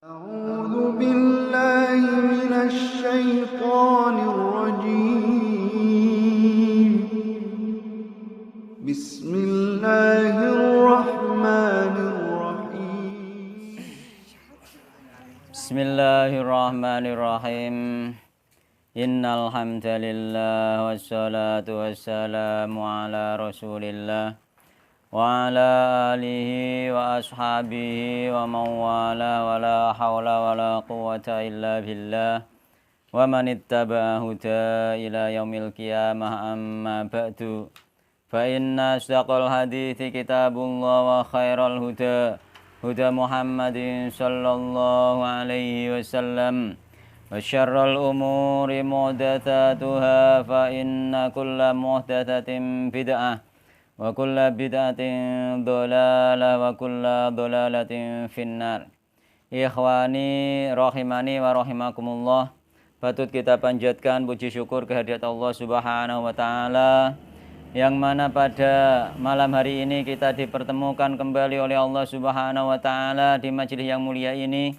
أعوذ بالله من الشيطان الرجيم بسم الله الرحمن الرحيم Bismillahirrahmanirrahim. Innal hamdalillah wassalatu wassalamu ala Rasulillah wa ala alihi wa ashabihi wa man wala wala haula wala quwwata illa billah wa man ittaba'a huda ila yaumil qiyamah amma ba'du. Fa inna asdaqal hadithi kitabullah wa khairal huda huda Muhammadin sallallahu alaihi wasallam wa syarrul umuri muhdatsatuha fa inna kulla muhdatsatin bid'ah wa kulla bid'atin dhalalah wa kulla dhalalatin finnar. Ikhwani rahimani wa rahimakumullah, patut kita panjatkan puji syukur kehadirat Allah Subhanahu wa taala yang mana pada malam hari ini kita dipertemukan kembali oleh Allah Subhanahu wa taala di majelis yang mulia ini,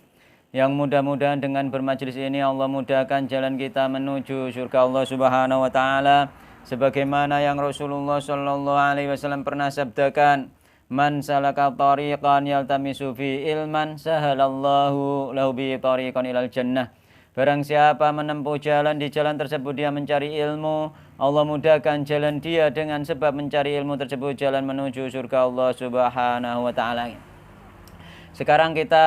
yang mudah-mudahan dengan bermajelis ini Allah mudahkan jalan kita menuju surga Allah Subhanahu wa taala, sebagaimana yang Rasulullah sallallahu alaihi wasallam pernah sabdakan, man salaka tariqan yaltamisu fi ilman sahalallahu lahu bi tariqan ilal jannah. Barang siapa menempuh jalan, di jalan tersebut dia mencari ilmu, Allah mudahkan jalan dia dengan sebab mencari ilmu tersebut jalan menuju surga Allah Subhanahu wa taala. Sekarang kita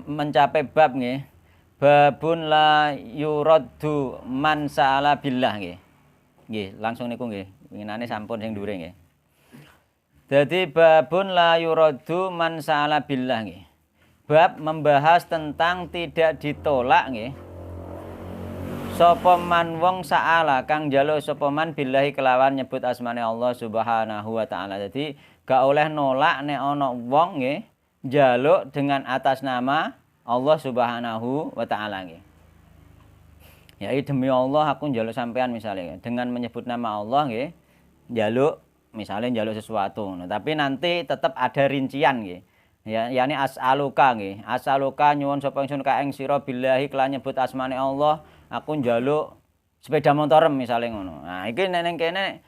mencapai bab nggih. Babun la yuraddu man sa'ala billah nggih. Nggih, langsung niku nggih. Winginane sampun sing dhuwure nggih. Dadi babun la yuraddu man sa'ala billah nggih. Bab membahas tentang tidak ditolak nggih. Sapa man wong sa'ala kang njaluk sapa man billahi kelawan nyebut asmane Allah Subhanahu wa taala. Jadi gak oleh nolak nek ana wong nggih njaluk dengan atas nama Allah Subhanahu wa taala nggih. Ya demi Allah aku njaluk sampean misalnya dengan menyebut nama Allah nggih, njaluk misalnya njaluk sesuatu. Nah, tapi nanti tetap ada rincian nggih. Ya yakni as'aluka nggih. As'aluka nyuwun sapa ingsun ka ing sira billahi kelan nyebut asmane Allah, aku njaluk sepeda motor misalnya ngono. Nah, iki ning kene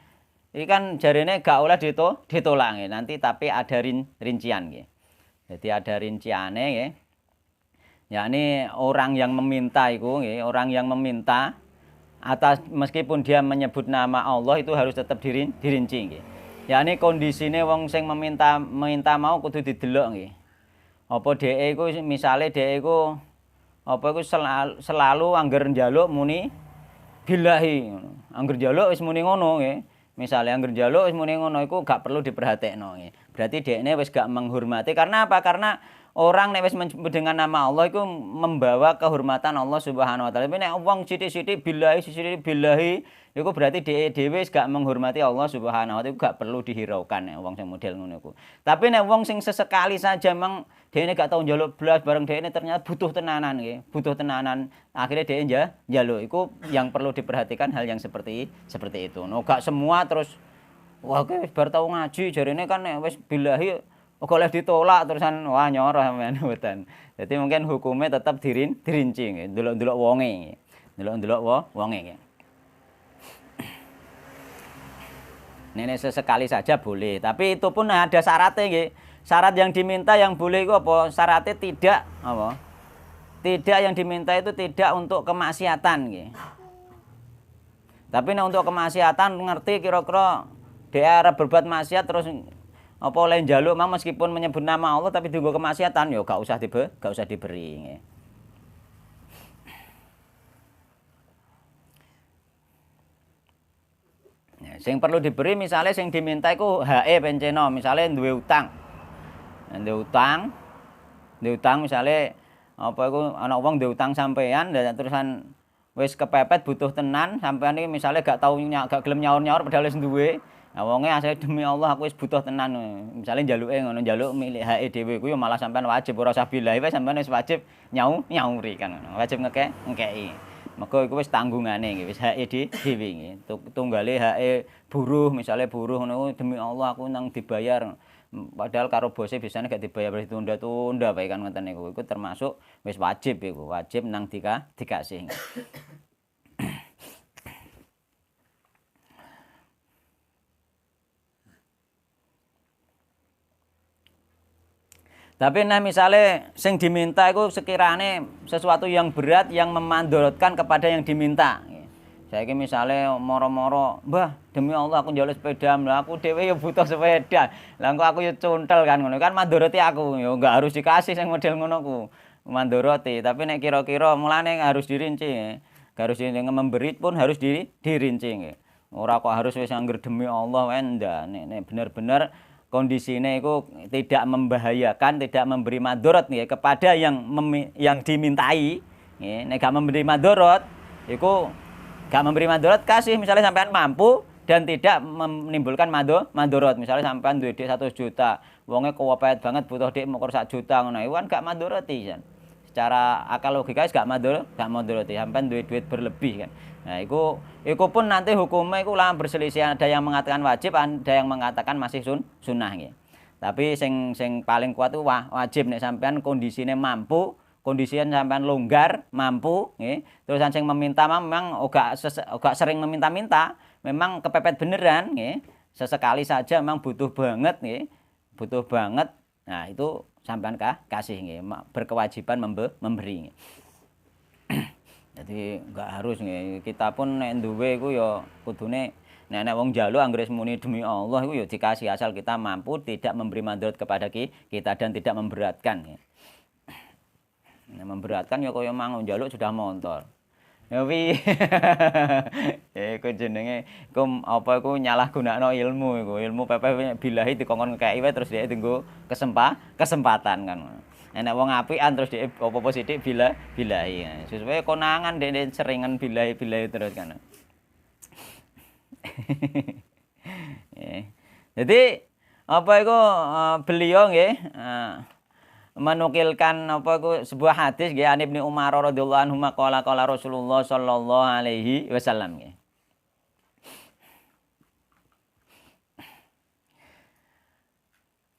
iki kan jarene gak oleh ditolak nggih. Nanti tapi ada rincian nggih. Jadi ada rinciane nggih. Yakni orang yang meminta itu nggih, orang yang meminta atas meskipun dia menyebut nama Allah itu harus tetap dirinci nggih. Yakni kondisine wong sing meminta mau kudu didelok nggih. Apa dheke iku misale dheke iku apa iku selalu angger njaluk muni billahi ngono. Angger njaluk wis muni ngono nggih. Misale angger njaluk wis muni ngono iku gak perlu diperhatekno nggih. Berarti dhekne wis gak menghormati. Karena apa? Karena orang nek wis menyebut dengan nama Allah itu membawa kehormatan Allah Subhanahu wa taala. Tapi nek wong sithik-sithik billahi iku berarti dhewe wis gak menghormati Allah Subhanahu wa taala, gak perlu dihiraukan nek wong sing model ngono iku. Tapi nek wong sing sesekali saja mang dhewe gak tau njaluk blas bareng dhewe ternyata butuh tenanan nggih, butuh tenanan. Akhirnya dhewe njaluk iku yang perlu diperhatikan hal yang seperti itu. No gak semua terus wah kowe wis bar tau ngaji jarene kan nek wis billahi kok oleh ditolak terusan wah nyoroh sampean mboten. Jadi mungkin hukumnya tetap dirinci nggih, ndelok-ndelok wonge nggih. Ndelok-ndelok wonge nggih. Nenek sesekali saja boleh, tapi itu pun ada syaratnya nggih. Syarat yang diminta yang boleh itu apa? Syaratnya tidak apa? Tidak yang diminta itu tidak untuk kemaksiatan nggih. Tapi nek untuk kemaksiatan ngerti kira-kira dia arep berbuat maksiat terus apa oleh njaluk mang meskipun menyebut nama Allah tapi dienggo kemaksiatan ya gak usah diberi nggih. Ya, sing perlu diberi misalnya sing diminta iku HE penceno, misalnya duwe utang. Duwe utang misalnya apa iku ana wong duwe utang sampean dan terusan wis kepepet butuh tenan sampean iki misalnya gak gelem nyaur-nyaur padahal wis duwe. Nah wonge asale demi Allah aku wis butuh tenan. Misale njaluke ngono, njaluk milik HE dhewe ku ya malah sampean wajib ora usah billahi wae sampean wis wajib nyauri kan ngono. Wajib ngekeki. Mergo iku wis tanggungane nggih, wis HE dhewe nggih. Tunggale HE buruh, misale buruh ngono demi Allah aku nang dibayar. Padahal karo bose biasanya gak dibayar ditunda-tunda bae kan ngoten niku. Iku termasuk wis wajib iku, wajib nang dikasih. Tapi nah misalnya sing diminta itu sekiranya sesuatu yang berat yang memandaratkan kepada yang diminta. Saya ini misalnya moro-moro, "Mbah, demi Allah aku njaluk sepeda, lah aku dhewe ya butuh sepeda. Lah engko aku ya cuntel kan ngono kan mandoroti aku. Ya enggak harus dikasih sing model ngono ku. Mandoroti, tapi nek kira-kira mulane harus dirinci. Gak harus memberi pun harus dirinci. Ora kok harus wis angger demi Allah wae ndak. Nek bener-bener kondisinya itu tidak membahayakan, tidak memberi madorot nih kepada yang dimintai. Nek gak memberi madorot, itu gak memberi madorot kasih misalnya sampean mampu dan tidak menimbulkan madorot. Misalnya sampean duit 100 juta, wonge kewepet banget butuh dik mokor 1 juta ngono iku kan gak madoroti kan. Secara akal logika gak madoroti, sampean duit berlebih kan. Nah, iku pun nanti hukumnya iku lah berselisih, ada yang mengatakan wajib, ada yang mengatakan masih sunnah nggih. Tapi sing paling kuat itu wajib nek sampean kondisine mampu, kondisinya sampean longgar, mampu nggih. Terus sing meminta memang gak sering meminta-minta, memang kepepet beneran nggih. Sesekali saja memang butuh banget nggih. Butuh banget. Nah, itu sampean kasih nggih, berkewajiban memberi nggih. Jadi enggak harus nggih. Kita pun nek duwe iku ya kudune nek wong njaluk anggere muni demi Allah iku ya dikasih asal kita mampu tidak memberi mandorot kepada kita dan tidak memberatkan nggih. Nek memberatkan ya kaya mang njaluk sudah montor. Ya piye? Iku jenenge iku apa iku nyalahgunakno ilmu iku. Ilmu pepe bilahi dikongkon ngekeki wae terus dhek dienggo kesempatan kan. Nek wong apikan terus dhek apa-apa sithik bilahi. Sesuai konangan dhek seringan bilahi terus kan. Jadi apa iku beliau nggih menukilkan apa iku sebuah hadis nggih An Ibnu Umar radhiyallahu anhu qala Rasulullah sallallahu alaihi wasallam nggih.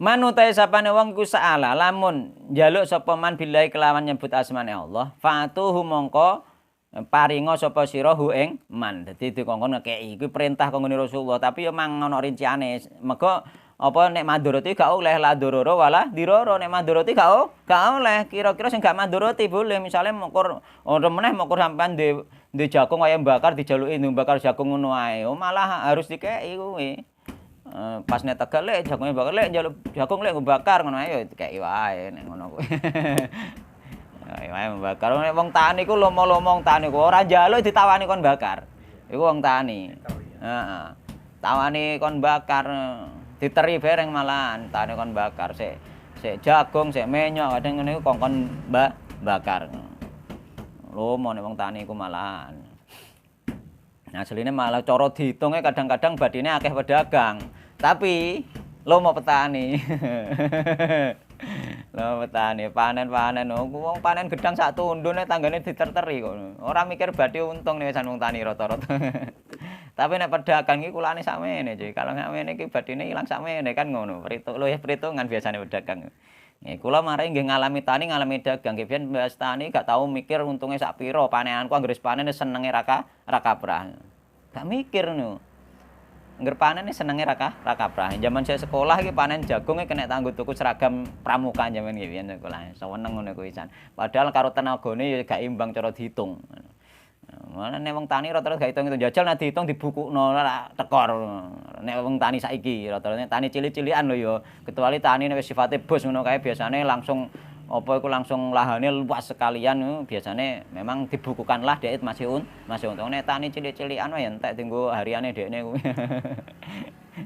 Manutai sapane wong ku saala lamun njaluk sapa man billahi kelawan nyebut asmane Allah, fatuhu mongko paringa sapa sira hu ing man. Dadi dikongkon ngekeki iku perintah kanggo Rasulullah, tapi ya mang ana rinciane. Mergo apa nek mandoroti gak oleh la dororo wala diroro, nek mandoroti gak oleh. Kira-kira sing gak mandoroti boleh, misale mokor ora meneh mokor sampean ndek jagung kaya bakar dijaluki bakar jagung ngono ae. Malah harus dikeki kuwi. Pas nek Tegal lek jagunge bakar lek njaluk jagung lek bakar ngono ae ya dikeki wae nek ngono kuwi. Ya wae bakar nek wong tani ku lomo-lomo wong tani ku ora njaluk ditawani kon bakar. Iku wong tani. Heeh. Tawani kon bakar diteri bareng malahan tani kon bakar sik jagung sik menyok kadang ngene iku kongkon bakar. Lomo nek wong tani ku malahan. Nah, asline malah cara dihitunge kadang-kadang badine akeh pedagang. Tapi lomo petani. Lomo petani panen wong panen gedang sak tundune tanggane diterteri kok. Ora mikir badhe untung nek wong tani rata-rata. Tapi nek pedagang iki kulane sakmene, Cuy. Kalau sakmene iki badine ilang sakmene kan ngono. Perhitungan biasane pedagang. Nih, kula mari nggih ngalami ngalami dagang. Nggih biyen mbas tani gak tau mikir untunge sak pira. Panenanku anggere panen senenge ra kaprah. Gak mikir no. Angger panen senenge ra kaprah. Zaman saya sekolah iki panen jagung iki kena tanggo tuku seragam pramuka zaman nggih biyen sekolah. Seneng ngono kuwi san. Padahal karo tenagane ya gak imbang cara dihitung. Mana nek wong tani rata-rata gak hitung jajal nek dihitung dibukukno ora tekor. Nek wong tani saiki rata-rata tani cilik-cilikan lho ya. Kecuali tani nek wis sifate bos ngono kae biasane langsung apa iku langsung lahane luas sekalian biasane memang dibukukanlah dhek masih untung. Nek tani cilik-cilikan wae entek dienggo hariane dhekne kuwi.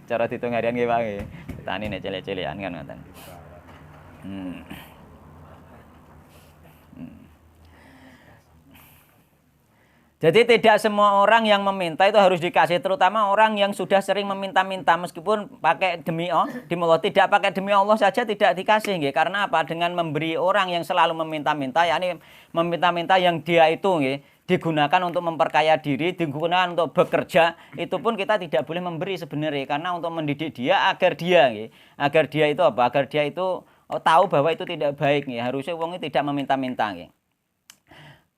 Cara dihitung harian nggih Pak nggih. Tani nek cilik-cilikan kan ngoten. Jadi tidak semua orang yang meminta itu harus dikasih, terutama orang yang sudah sering meminta-minta meskipun pakai demi Allah, tidak pakai demi Allah saja tidak dikasih nggih. Karena apa? Dengan memberi orang yang selalu meminta-minta, yakni meminta-minta yang dia itu nggih, digunakan untuk memperkaya diri, digunakan untuk bekerja, itu pun kita tidak boleh memberi sebenarnya, karena untuk mendidik dia agar dia itu apa? Agar dia itu tahu bahwa itu tidak baik nggih. Harusnya wong itu tidak meminta-minta nggih.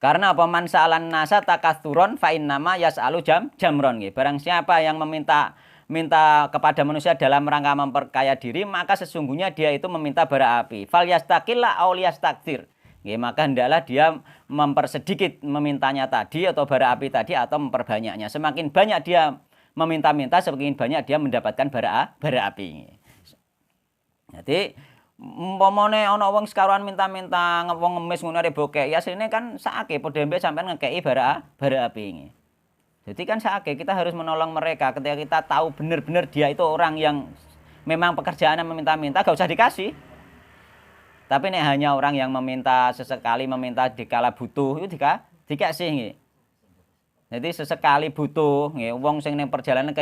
Karena apa? Man sa'alan nasa takatsuron fa innama yas'alu jamron nggih. Barang siapa yang minta kepada manusia dalam rangka memperkaya diri, maka sesungguhnya dia itu meminta bara api. Fal yastaqilla aw liyastaktsir. Nggih, maka hendaklah dia mempersedikit memintanya tadi atau bara api tadi atau memperbanyaknya. Semakin banyak dia meminta-minta, semakin banyak dia mendapatkan bara api. Jadi umpamane ana wong sekaruan minta-minta wong ngemis ngono arep bokek, ya asline kan sakake padha mbek sampean ngekeki bara api. Jadi kan sakake kita harus menolong mereka ketika kita tahu benar-benar dia itu orang yang memang pekerjaannya meminta-minta, gak usah dikasih. Tapi nek hanya orang yang meminta sesekali meminta dikala butuh itu dikasih nggih. Jadi sesekali butuh nggih, wong sing ning perjalanan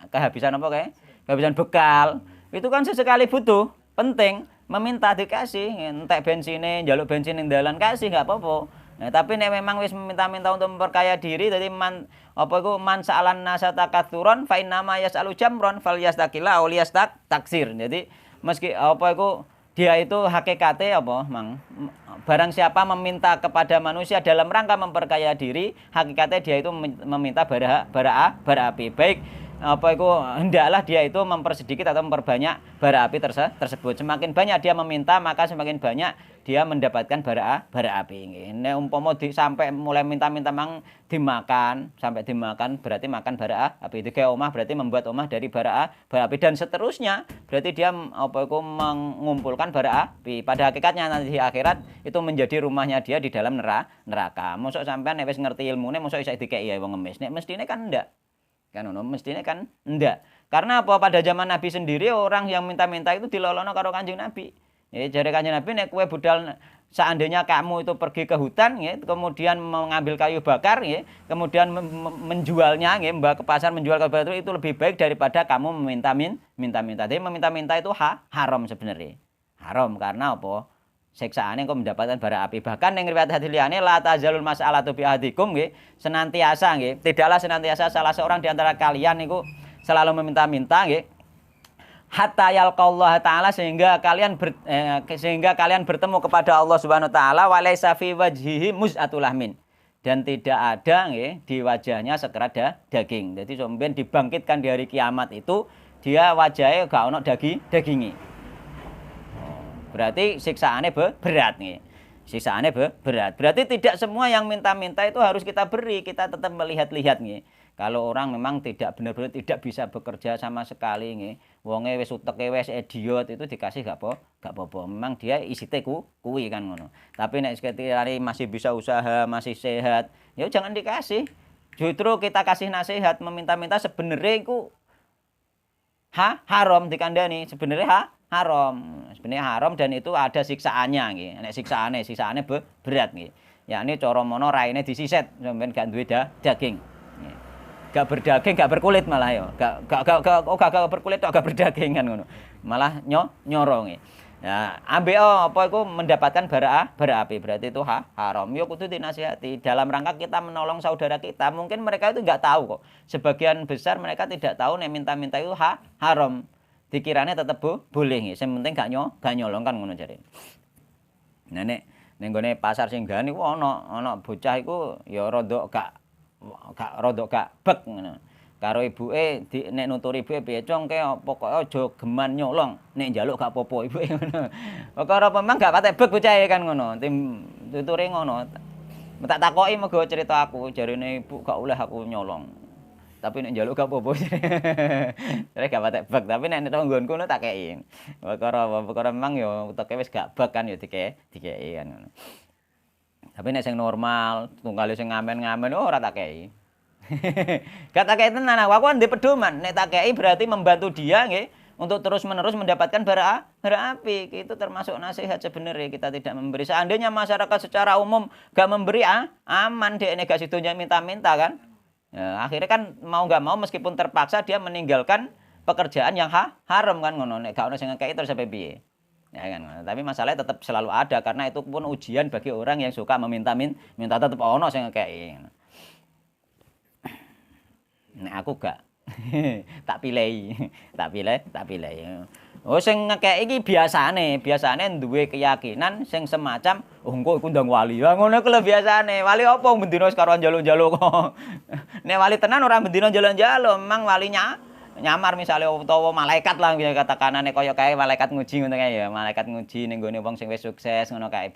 kehabisan apa kae? Kehabisan bekal. Itu kan sesekali butuh, penting meminta dikasih, entek bensine, njaluk bensin ning dalan kasih gak apa-apa. Nah, tapi nek memang wis meminta-minta untuk memperkaya diri, jadi man sa'alan nasa takatsuron fa innama yas'alu jamron falyastaqilla aw liyastaktsir. Jadi meski dia itu hakikate barang siapa meminta kepada manusia dalam rangka memperkaya diri, hakikatnya dia itu meminta bara api. Baik hendaklah dia itu mempersedikit atau memperbanyak bara api tersebut. Semakin banyak dia meminta, maka semakin banyak dia mendapatkan bara api. Nek umpama sampai mulai minta-minta sampai dimakan berarti makan bara api. Itu kayak omah berarti membuat omah dari bara api dan seterusnya. Berarti dia mengumpulkan bara api. Pada hakikatnya nanti di akhirat itu menjadi rumahnya dia di dalam neraka. Mosok sampean nek wis ngerti ilmune mosok iso dikeki ya wong ngemis. Nek mestine kan ndak. Mestinya kan enggak. Karena apa? Pada zaman Nabi sendiri orang yang minta-minta itu dilolono karo Kanjeng Nabi. Ya, jare Kanjeng Nabi nek kowe budal seandainya kamu itu pergi ke hutan ya, kemudian mengambil kayu bakar ya, kemudian menjualnya ya, mbak ke pasar menjual kayu bakar itu lebih baik daripada kamu meminta-minta. Jadi meminta-minta itu haram sebenarnya. Haram karena apa? Siksaane kok mendapatkan bara api. Bahkan yang riwayat hadis liyane la tazalul mas'alatu bi ahdikum nggih, senantiasa nggih, tidaklah senantiasa salah seorang di antara kalian niku selalu meminta-minta nggih. Hatta yalqallahu taala sehingga kalian bertemu kepada Allah Subhanahu wa taala wa laisa fi wajhihi muz'atul lahmin. Dan tidak ada nggih di wajahnya sekerat daging. Jadi sampeyan dibangkitkan di hari kiamat itu dia wajahnya gak ono daginge. Berarti siksaannya berat nih. Siksaannya berat. Berarti tidak semua yang minta-minta itu harus kita beri. Kita tetap melihat-lihat nih. Kalau orang memang tidak benar-benar tidak bisa bekerja sama sekali nih. Wonge wis uteke wis idiot itu dikasih gak apa-apa. Memang dia isite kuwi kan ngono. Tapi nek sekiranya masih bisa usaha, masih sehat, ya jangan dikasih. Justru kita kasih nasihat, meminta-minta sebenarnya itu haram dikandani. Sebenarnya haram. Sebenarnya haram dan itu ada siksaannya nggih. Nek siksaane berat nggih. Yakni cara mono raine disiset sampeyan gak duwe daging. Gak berdaging, gak berkulit malah ya. Gak berkulit tok gak berdaging kan ngono. Malah nyoro nggih. Ya, ambek mendapatkan bara api berarti itu haram. Yo kudu dinasihati dalam rangka kita menolong saudara kita. Mungkin mereka itu enggak tahu kok. Sebagian besar mereka tidak tahu nek minta-minta itu haram. Dikirane tetep boleh nggih. Sing penting gak nyolong kan ngono jare. Nah nek ning gone pasar Singgahan niku ana bocah iku ya rada gak bek ngono. Karo ibuke nek nuturi ibuke piye cong ke pokoke aja geman nyolong. Nek njaluk gak apa-apa ibuke ngono. Perkara memang gak patek bek bocahe kan ngono. Tuture ngono. Tak takoki mergo cerita aku jarine ibu gak oleh aku nyolong. Tapi nek njaluk gak apa-apa. Jare gak patek bek, tapi nek nggonku ngono tak kei. Perkara memang ya uteke wis gak bek kan ya dikei kan ngono. Tapi nek sing normal, tunggale sing ngamen-ngamen ora tak kei. Gak tak kei tenan aku kan ndek pedoman. Nek tak kei berarti membantu dia nggih untuk terus-menerus mendapatkan bara api. Itu termasuk nasihat sebenarnya kita tidak memberi. Seandainya masyarakat secara umum gak memberi aman dek nek gak sidonya minta-minta kan. Ya, akhirnya kan mau nggak mau meskipun terpaksa dia meninggalkan pekerjaan yang haram kan ngono. Nek gak ono sing ngekeki terus sampai piye. Ya kan. Tapi masalahnya tetap selalu ada karena itu pun ujian bagi orang yang suka minta tetap ono sing ngekeki. Nek aku gak. tak pilih. tak pilih. Oh sing ngekeki iki biasane duwe keyakinan sing semacam oh engko iku ndang wali. Ya ngono ku lho biasane. Wali apa bendina karo njaluk-njaluk kok. Nek wali tenan ora bendina njaluk-njaluk, memang walinya nyamar misalnya utawa malaikat lah katakanane kaya kae malaikat nguji ngono kae ya. Malaikat nguji ning gone wong sing wis sukses ngono kae.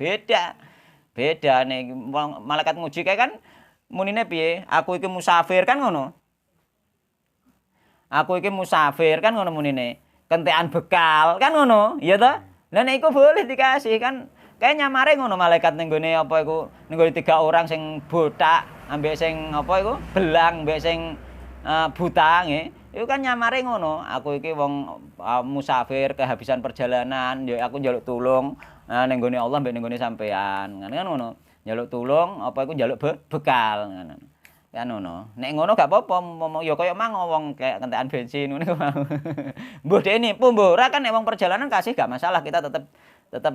Beda nih wong malaikat nguji kae kan munine piye? Aku iki musafir kan ngono. Aku iki musafir kan ngono munine. Kentekan bekal kan ngono, iya toh? Lah nek iku boleh dikasih kan kayak nyamare ngono malaikat ning gone apa iku ning gone 3 orang sing botak ambek sing apa iku belang ambek sing buta nggih. Iku kan nyamare ngono, aku iki wong musafir kehabisan perjalanan, ya aku njaluk tulung ning gone Allah ambek ning gone sampean. Kan ngono. Njaluk tulung apa iku njaluk bekal ngono. Kan ngono. Nek ngono gak apa-apa, ya kaya mang wong kayak kentekan bensin ngono wae. Mbuh dene mbuh ora kan nek wong perjalanan kasih gak masalah, kita tetap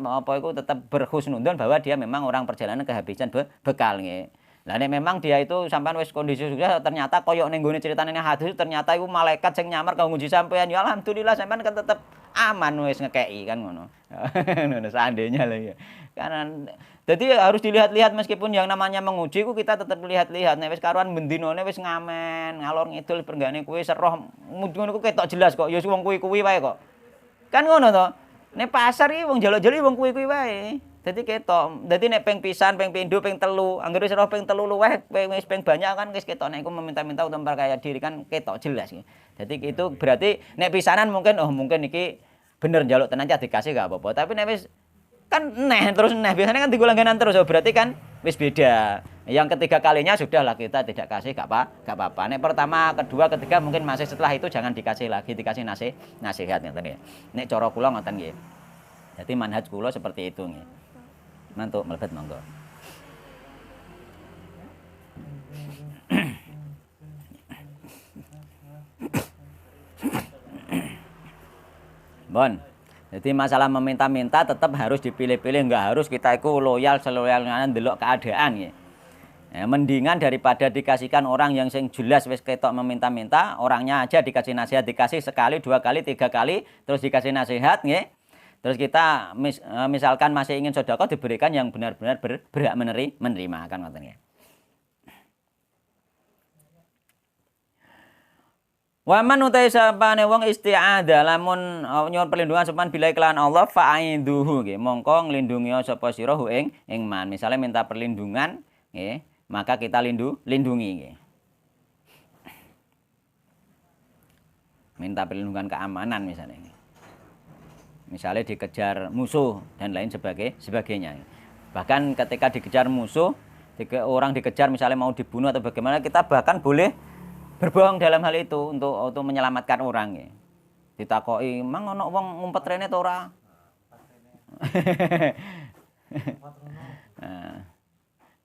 apa iku tetap berhusnudzon bahwa dia memang orang perjalanan kehabisan bekal nggih. Lah nek memang dia itu sampean wis kondisi sukses ternyata koyo ning gone critane hadis ternyata iku malaikat sing nyamar kanggo nguji sampean ya alhamdulillah sampean kan tetep aman wis ngekeki kan ngono. Ngono seandainya lah ya. Kan jadi harus dilihat-lihat meskipun yang namanya menguji ku kita tetap lihat-lihat. Nek wis karuan bendinone wis ngamen, ngalor ngidul pergane kuwi seroh ngono ku ketok jelas kok ya wong kuwi-kuwi wae kok. Kan ngono to. Nek pasar iki wong jaluk-jaluk wong kuwi-kuwi wae. Dadi ketok. Dadi nek ping pisan, ping pindho, ping telu, anggere wis roh ping telu luweh, wis ping banyak kan wis ketok nek iku meminta-minta utawa memperkaya diri kan ketok jelas. Jadi itu berarti nek pisanan mungkin iki bener njaluk tenan cah dikasih gak apa-apa. Tapi nek wis kan terus biasanya kan digulangganan terus berarti kan wis beda. Yang ketiga kalinya sudahlah kita tidak kasih gak apa-apa. Nek pertama, kedua, ketiga mungkin masih setelah itu jangan dikasih lagi, dikasih nasihat ngoten nggih. Nek cara kula ngoten nggih. Jadi manhaj kula seperti itu nggih. Mantuk mlebet monggo. Bon. Jadi masalah meminta-minta tetap harus dipilih-pilih, enggak harus kita itu loyal seloyalnya ndelok keadaan ya. Mendingan daripada dikasihkan orang yang sing jelas wis ketok meminta-minta, orangnya aja dikasih nasihat, dikasih sekali, 2 kali, 3 kali, terus dikasih nasihat nggih. Terus kita misalkan masih ingin sedekah diberikan yang benar-benar berhak menerima kan ngoten nggih. Waman utai sapane wong isti'adzah lamun nyuwun perlindungan sopan bila kelawan Allah fa'idhuhu nggih mongko nglindungi sapa sira hu ing man. Misale minta perlindungan nggih, maka kita lindungi nggih. Minta perlindungan keamanan misalnya. Misalnya dikejar musuh dan lain sebagainya. Bahkan ketika dikejar musuh, orang dikejar misalnya mau dibunuh atau bagaimana, kita bahkan boleh berbohong dalam hal itu untuk menyelamatkan orang ya. Ditakoki, "Mang ono wong ngumpet rene ta ora?"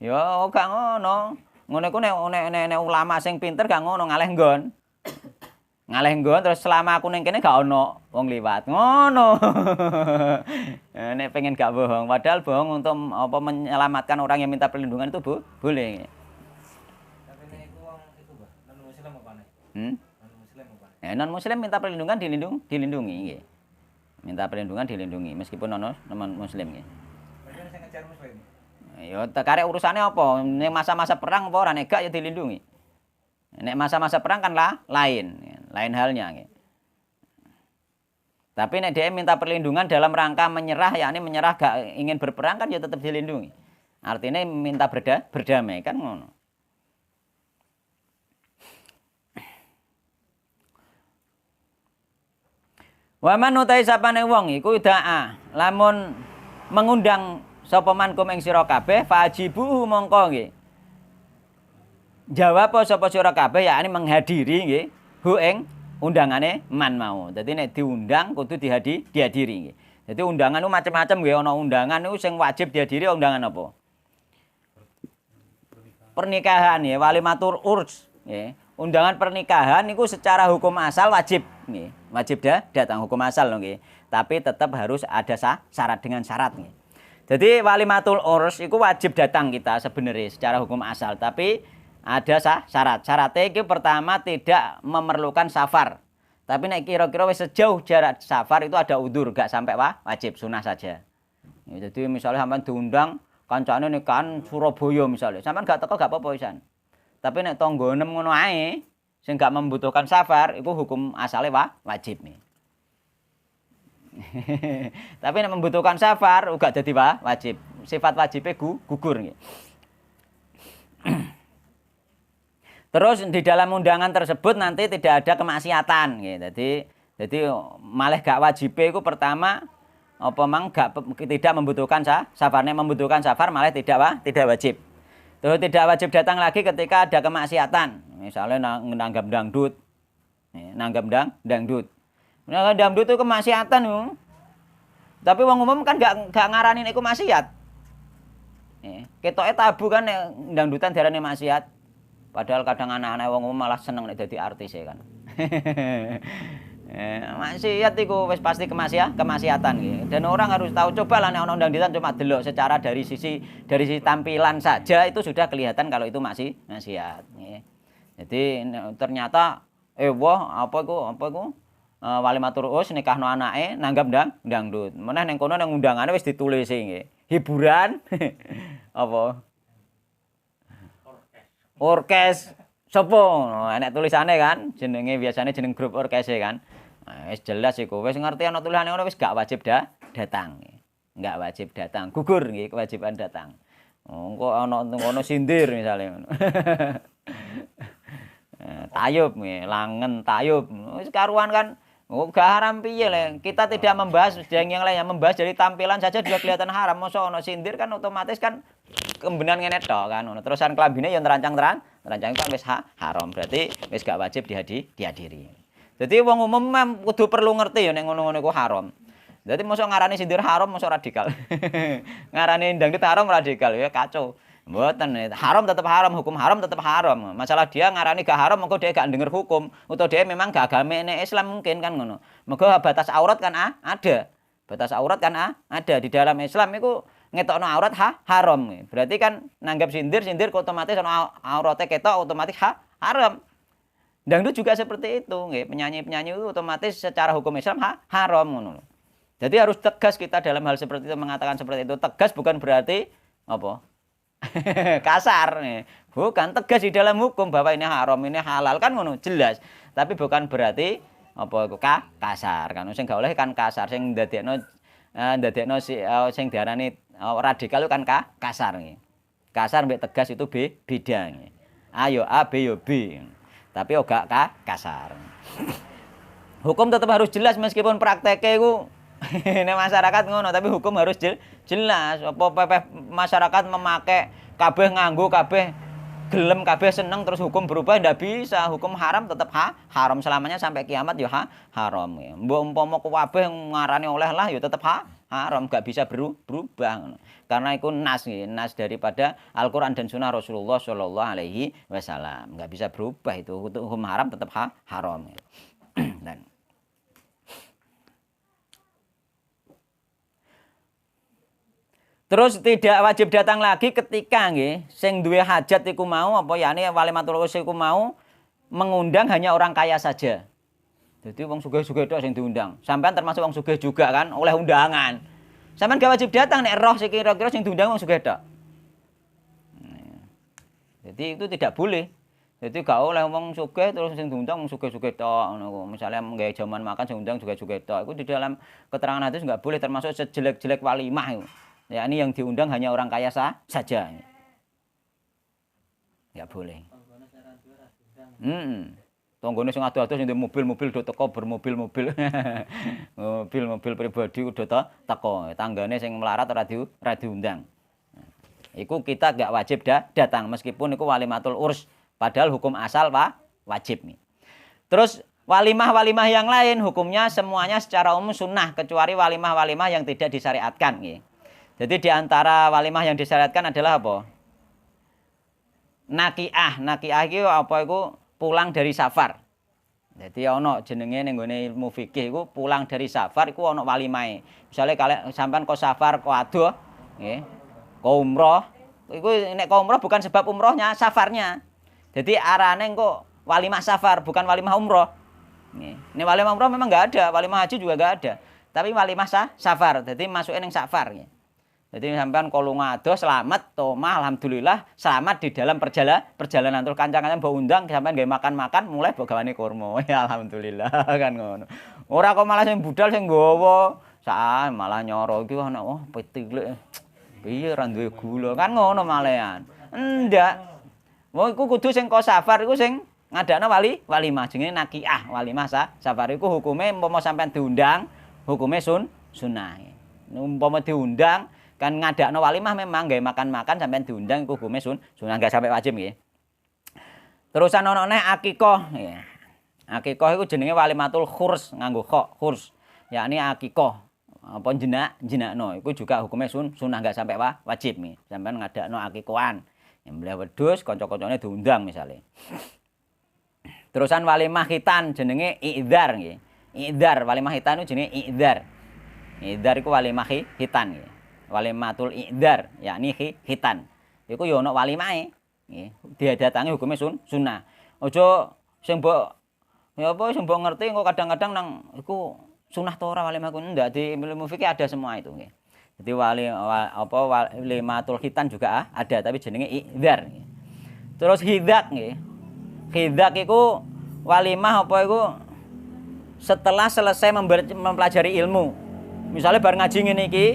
Ya gak ngono. Ngono iku nek ulama sing pinter gak ngono ngaleh nggon. Ngaleh nggon terus selama aku ning kene gak ono wong liwat. Ngono. Nek pengen gak bohong, padahal bohong untuk apa menyelamatkan orang yang minta perlindungan itu boleh. Non muslim minta perlindungan dilindungi nggih. Minta perlindungan dilindungi meskipun non muslim nggih. Berarti sing ngejar muslim. Ya karek urusane apa? Nek masa-masa perang apa ora nek gak ya dilindungi. Nek masa-masa perang kan lain halnya nggih. Tapi nek dia minta perlindungan dalam rangka menyerah, yakni menyerah gak ingin berperang kan ya tetap dilindungi. Artinya minta berdamai kan ngono. Wa man utai sapane wong iku da'a lamun mengundang sapa man kum ing sira kabeh fajibu mongko nggih. Jawab sapa sira kabeh yakni menghadiri nggih hu ing undangane man mau. Dadi nek diundang kudu dihadiri nggih. Dadi undangan itu macam-macam nggih, ana undangan niku sing wajib dihadiri undangan apa? Pernikahan ya, walimatur urs nggih. Undangan pernikahan niku secara hukum asal wajib nggih. Wajib datang hukum asal lho nggih. Tapi tetap harus ada syarat dengan syarat nggih. Jadi walimatul urs iku wajib datang kita sebenarnya secara hukum asal, tapi Ada syarat. Syaratnya iki pertama tidak memerlukan safar. Tapi nek kira-kira wis sejauh jarak safar itu ada udzur, gak sampai wajib, sunah saja. Ya, jadi misalnya sampean diundang kancane nikahan Surabaya misalnya, sampean gak teko gak apa-apa pisan. Tapi nek tangga enem ngono ae sing gak membutuhkan safar, itu hukum asalnya wajib nih. Tapi nek membutuhkan safar uga dadi wajib. Sifat wajibnya gugur nggih. Terus di dalam undangan tersebut nanti tidak ada kemaksiatan gitu. Jadi malah gak wajib itu pertama apa mang tidak membutuhkan safarnya membutuhkan safar malah tidak wajib. Terus tidak wajib datang lagi ketika ada kemaksiatan. Misalnya nanggap dangdut. Nanggap dangdut. Nanggap dangdut itu kemaksiatan yo. Tapi wong umum kan gak ngaranin iku maksiat. Ketoke tabu kan dangdutan diarani maksiat. Padahal kadang anak-anak wong umum malah seneng nek dadi artis ya kan. Maksiat iku wis pasti kemaksiatan gitu. Dan orang harus tahu, coba lah nek ana dangdutan cuma delok secara dari sisi tampilan saja itu sudah kelihatan kalau itu maksiat. Jadi ternyata apa iku walimatul urus nikahno anake nanggap dangdut. Meneh ning kono nang undangane wis ditulisi nggih. Hiburan apa? Orkes sopo enek tulisane kan jenenge biasanya jeneng grup orkes kan wis jelas iku wis ngerti ana tulisane ngono wis gak wajib datang enggak wajib datang gugur nggih kewajiban datang engko ana ngono sindir misale ngono tayub nggih langen tayub wis karuan kan gak haram piye le kita tidak membahas yang lain membahas dari tampilan saja sudah kelihatan haram mosok ana sindir kan otomatis kan kembenan ngene tok kan ngono. Terusan kelambine ya terancang kan wis haram. Berarti wis gak wajib dihadiri. Jadi wong umum kudu perlu ngerti ya nek ngono-ngono iku haram. Jadi mosok ngarani sindir haram mosok radikal. Ngarani dangdut haram radikal ya kacau. Mboten haram tetap haram, hukum haram tetap haram. Masalah dia ngarani gak haram mengko dia gak denger hukum utawa dia memang gak agamane Islam mungkin kan ngono. Mergo batas aurat kan ada. Batas aurat kan ada di dalam Islam itu ngetokno aurat haram. Berarti kan nanggap sindir otomatis ana aurate ketok otomatis haram. Dangdut juga seperti itu nggih. Penyanyi-penyanyi itu otomatis secara hukum Islam haram ngono. Jadi harus tegas kita dalam hal seperti itu mengatakan seperti itu. Tegas bukan berarti apa? Kasar nih. Bukan tegas di dalam hukum bahwa ini haram, ini halal kan ngono, jelas. Tapi bukan berarti apa iku kasar kan. Sing gak oleh kan kasar sing ndadekno sing diarani radikal itu kan kasar nih. Kasar mbek tegas itu beda nih. Ayo A B yo B. Tapi gak kasar. Hukum tetap harus jelas meskipun prakteknya itu nek masyarakat ngono tapi hukum harus jelas. Apa masyarakat memakai kabeh nganggo kabeh gelem kabeh seneng terus hukum berubah ndak bisa. Hukum haram tetap haram selamanya sampai kiamat ya haram. Mbok umpama kabeh ngarani oleh lah ya tetap haram, gak bisa berubah. Karena itu nas daripada Al-Qur'an dan Sunnah Rasulullah Shallallahu alaihi wasallam. Gak bisa berubah itu. Hukum haram tetap haram. Dan terus tidak wajib datang lagi ketika nggih sing duwe hajat iku mau apa yakni walimatul urus iku mau mengundang hanya orang kaya saja. Jadi wong sugih-sugih tok sing diundang. Sampean termasuk wong sugih juga kan oleh undangan. Sampean gak wajib datang nek roh sing kira-kira sing diundang wong sugih tok. Jadi itu tidak boleh. Jadi gak oleh wong sugih terus sing diundang wong sugih-sugih tok ngono. Misalnya nggawe jaman makan sing diundang juga sugih tok. Itu di dalam keterangan hadis enggak boleh termasuk sejelek-jelek walimah itu. Ya ini yang diundang hanya orang kaya saja. Enggak boleh. Tonggone sing adu-adu sing mobil-mobil do teko bermobil-mobil. Mobil-mobil pribadi udah teko. Tanggane sing melarat ora diundang. Iku kita gak wajib datang meskipun iku walimatul urs. Padahal hukum asal wajib nih. Terus walimah-walimah yang lain hukumnya semuanya secara umum sunnah kecuali walimah-walimah yang tidak disyariatkan nih. Jadi di antara walimah yang disyariatkan adalah apa? Naqiah. Naqiah itu apa itu? Pulang dari safar. Jadi ono jenenge ning gone ilmu fikih iku pulang dari safar iku ono walimahe. Misale kalian sampean kok safar kok adoh nggih. Kok umroh. Iku nek kok umroh bukan sebab umrohnya, safarnya. Jadi arane engko walimah safar bukan walimah umroh. Ini walimah umroh memang enggak ada, walimah haji juga enggak ada. Tapi walimah safar. Jadi masukin yang safar. Jadi sampean kalau ngadoh selamat, tomah alhamdulillah selamat di dalam perjalanan terus kancang-kancang mbok undang sampean gawe makan-makan mulai mbok gawane kurma. Ya alhamdulillah kan ngono. Ora kok malah sing budal sing nggawa, sak malah nyoro iki ana oh petilik. Piye ora duwe gula kan ngono malehan. Enggak. Wong iku kudu sing kok safar iku sing ngadakno walimah jenenge naqiah. Walimah safar iku hukume umpama sampean diundang, hukume sunah. Umpama diundang kan ngadakno walimah memang gawe makan-makan sampean diundang iku hukume sunah enggak sampai wajib nggih. Terusan ana neh akikah nggih. Akikah iku jenenge walimatul khurs nganggo kha khurs. Yakni akikah apa jenakno iku juga hukume sunah enggak sampai wajib nggih. Sampean ngadakno akikohan. Nyembelih wedhus kanca-kancane diundang misale. Terusan walimah khitan jenenge i'dzar nggih. I'dzar walimah khitan iku jenenge i'dzar. I'dzar iku walimah khitan nggih. Walimatul i'dzar yakni khitan. Iku ya ana walimahe nggih. Diadatangi hukume sunah. Aja sing mbok ya apa sing mbok ngerti kok kadang-kadang nang iku sunah ta ora walimah ku ndak di ilmu fikih ada semua itu nggih. Jadi walimatul khitan juga ada tapi jenenge i'dzar nggih. Terus hidzak nggih. Hidzak iku walimah apa iku setelah selesai mempelajari ilmu. Misalnya bar ngaji ngene iki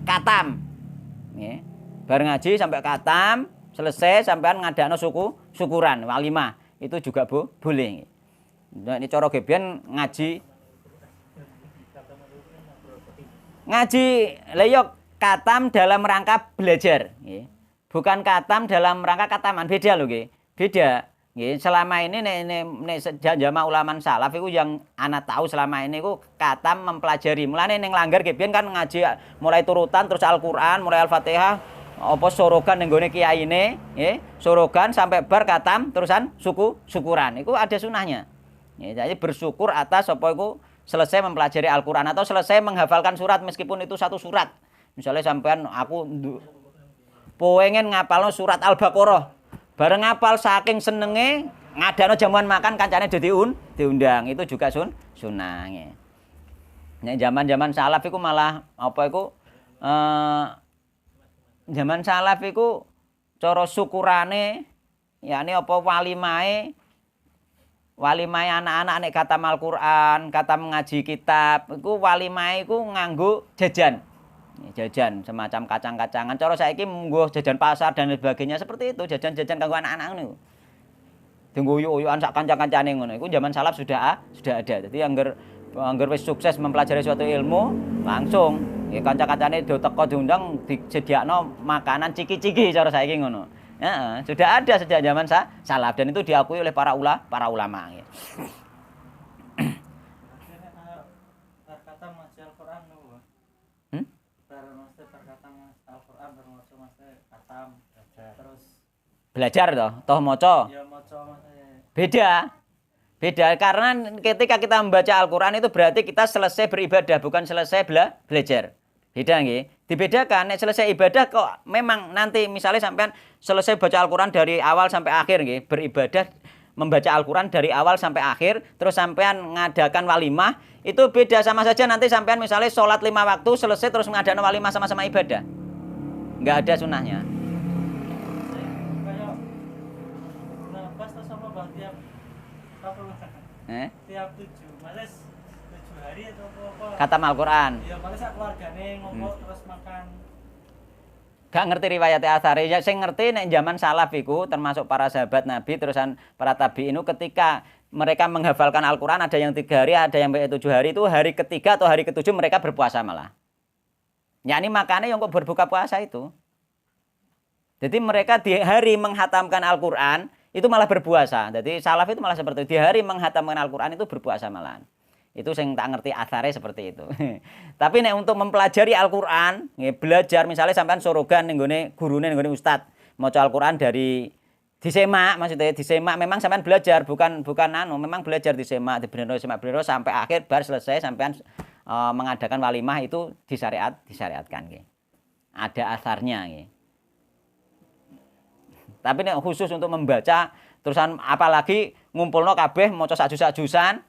katam. Nggih. Bar ngaji sampai katam, selesai sampean ngadakno syukuran walimah. Itu juga boleh. Nah, ini cara gebian ngaji lha yo katam dalam rangka belajar nggih. Bukan katam dalam rangka kataman, beda lho nggih. Beda. Nggih, selama ini nek jama ulama salaf iku yang ana tahu selama ini iku katam mempelajari. Mulane ning langgar gebian kan ngaji mulai turutan terus Al-Qur'an, mulai Al-Fatihah, apa sorogan ning gone kiyaine, nggih. Sorogan sampai bar katam terusan syukuran. Iku ada sunahnya. Nggih, jadi bersyukur atas apa iku selesai mempelajari Al-Qur'an atau selesai menghafalkan surat meskipun itu satu surat. Misalnya sampean aku pengen ngapalno surat Al-Baqarah. Bareng ngapal saking senenge ngadano jamuan makan kancane diundang. Itu juga sunah nggih. Nek zaman-zaman salaf iku malah apa iku zaman salaf iku cara syukurane yakni apa walimahe anak-anak nek khatam Al-Qur'an, khatam ngaji kitab, iku walimahe iku nganggo jajan. Jajan semacam kacang-kacangan. Cara saiki munggo jajan pasar dan sebagainya seperti itu, jajan-jajan kanggo anak-anak niku. Dinggo uyuk-uyukan sak kanca-kancane ngono. Iku zaman salaf sudah ada. Jadi angger wis sukses mempelajari suatu ilmu, langsung ya kanca-kancane do teko diundang disediakno makanan ciki-ciki cara saiki ngono. Heeh, sudah ada sejak zaman salaf dan itu diakui oleh para ulama ya. Belajar toh maca. Ya maca. Beda karena ketika kita membaca Al-Qur'an itu berarti kita selesai beribadah bukan selesai belajar. Beda nggih. Dibedakan nek selesai ibadah kok memang nanti misalnya sampean selesai baca Al-Qur'an dari awal sampai akhir nggih, beribadah membaca Al-Qur'an dari awal sampai akhir terus sampean ngadakan walimah itu beda sama saja nanti sampean misalnya sholat 5 waktu selesai terus ngadakan walimah sama-sama ibadah. Enggak ada sunahnya. Tiap 7 hari atau apa? Khatam Al-Qur'an. Iya, males sak keluargane ngompol terus makan. Gak ngerti riwayat asare. Ya sing ngerti nek zaman salaf iku termasuk para sahabat Nabi terusan para tabi'in ketika mereka menghafalkan Al-Qur'an ada yang 3 hari, ada yang 7 hari itu hari ketiga atau hari ke-7 mereka berpuasa malah. Yani makanya yang kok berbuka puasa itu. Jadi mereka di hari menghatamkan Al-Qur'an itu malah berpuasa. Jadi salaf itu malah seperti itu. Di hari menghatamkan Al-Qur'an itu berpuasa malahan. Itu yang tak ngerti asare seperti itu. Tapi nek untuk mempelajari Al-Qur'an, belajar misalnya sampean sorogan ning gone gurune ning gone ustaz, maca Al-Qur'an dari disemak maksudnya disemak memang sampean belajar bukan memang belajar disemak dibenerno sampai akhir bar selesai sampean mengadakan walimah itu disyariatkan nggih. Ada asarnya nggih. Tapi nek khusus untuk membaca terusan apalagi ngumpulno kabeh maca sak-juz-sak-juzan.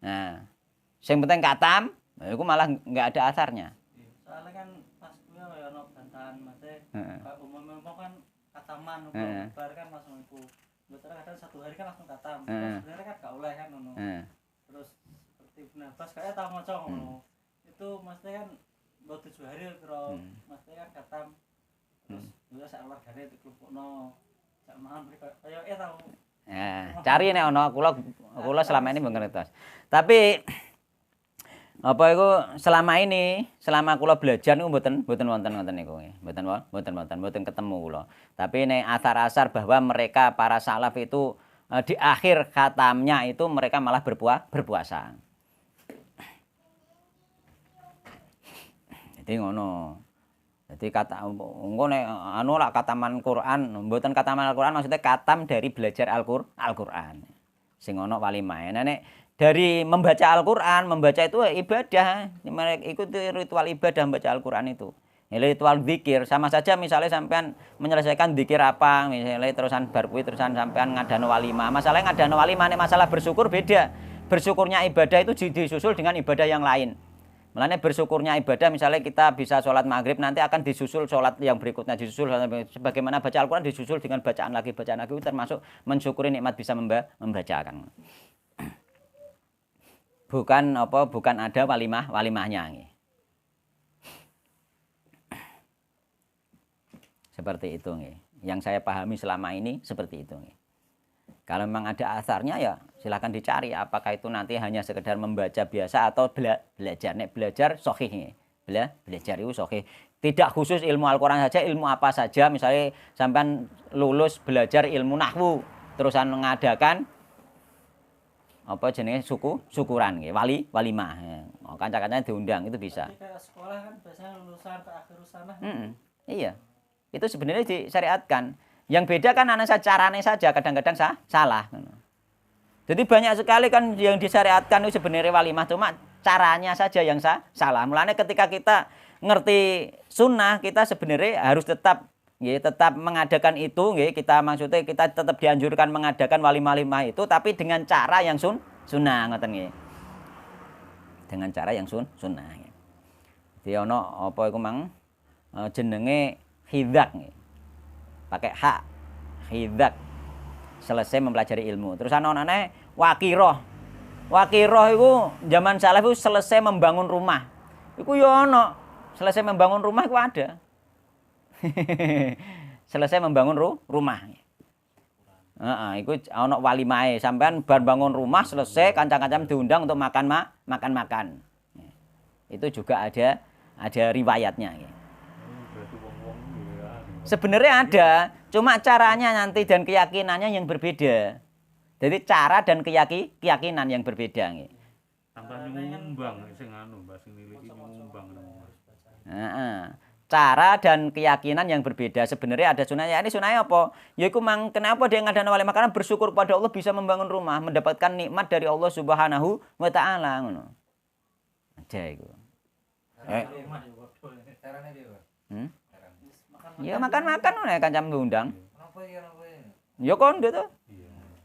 Nah, sing penting katam, iku malah enggak ada asarnya. Soalnya kan pas kuwi ya ono bantahan mate Heeh. umum kan kataman bar kan langsung iku. Betul kadang satu hari kan langsung katam. Sebenarnya kan gak oleh kan ngono. Terus seperti Ibnu Abbas kayak tau maca ngono. Itu maksudnya kan mbok 7 hari karo maksudnya kan katam. Terus yo sak keluargane dikelompokno. Sak mahan kaya tau. Cari nek ana kula selama ini mengertos. Tapi apa iku selama kula belajar niku mboten wonten niku nggih. Mboten ketemu kula. Tapi nek asar-asar bahwa mereka para salaf itu di akhir khatamnya itu mereka malah berpuasa. Jadi ngono. Jadi kata engko nek anu lak kataman Quran, mboten kataman Al-Qur'an maksudnya katam dari belajar Al-Qur'an. Sing ono walimah. Nek dari membaca Al-Qur'an, membaca itu ibadah. Mereka ikuti ritual ibadah membaca Al-Qur'an itu. Ritual zikir sama saja misalnya sampean menyelesaikan zikir apa, misalnya terusan bar kuwi terusan sampean ngadano walimah. Masalahnya ngadano walimah nek masalah bersyukur beda. Bersyukurnya ibadah itu disusul dengan ibadah yang lain. Mulanya bersyukurnya ibadah misalnya kita bisa sholat maghrib nanti akan disusul sholat yang berikutnya disusul sebagaimana baca Al-Quran disusul dengan bacaan lagi itu termasuk mensyukuri nikmat bisa membacakan. Bukan ada walimahnya. Seperti itu nggih. Yang saya pahami selama ini seperti itu nggih. Kalau memang ada asarnya ya silakan dicari apakah itu nanti hanya sekedar membaca biasa atau belajar. Nek belajar sahih. Belajar itu sahih. Tidak khusus ilmu Al-Qur'an saja, ilmu apa saja misalnya sampean lulus belajar ilmu nahwu terusan mengadakan apa jenenge syukuran nggih, walimah. Kanca-kancane diundang itu bisa. Kayak sekolah kan biasanya lulusan ke akhir sana. Iya. Itu sebenarnya disyariatkan. Yang beda kan caranya saja kadang-kadang salah. Jadi banyak sekali kan yang disyariatkan itu sebenarnya walimah cuma caranya saja yang salah. Mulanya ketika kita ngerti sunnah kita sebenarnya harus tetap mengadakan itu, kita maksudnya kita tetap dianjurkan mengadakan walimah itu tapi dengan cara yang sunnah ngoten nggih. Dengan cara yang sunnah. Jadi ono apa iku mang jenenge hidzak nggih. Pakai hak hidzak selesai mempelajari ilmu. Terus ana-anane waqiroh itu zaman salaf itu selesai membangun rumah. Iku ya ono. Selesai membangun rumah itu ada. Selesai membangun rumah. Iku ono walimahe. Sampean bar bangun rumah selesai kanca-kancam diundang untuk makan. Itu juga ada riwayatnya. Sebenarnya ada, cuma caranya nanti dan keyakinannya yang berbeda. Jadi cara dan keyakinan yang berbeda nggih. Tambah nyumbang sing anu, Mbak sing niliki nyumbang. Cara dan keyakinan yang berbeda. Sebenarnya ada sunahnya. Ini sunahnya apa? Yaiku mang kenapa dia ngadana walimah karena bersyukur pada Allah bisa membangun rumah, mendapatkan nikmat dari Allah Subhanahu wa taala ngono. Ada iku. Ya makan-makan nek kancam diundang. Ya kondo to.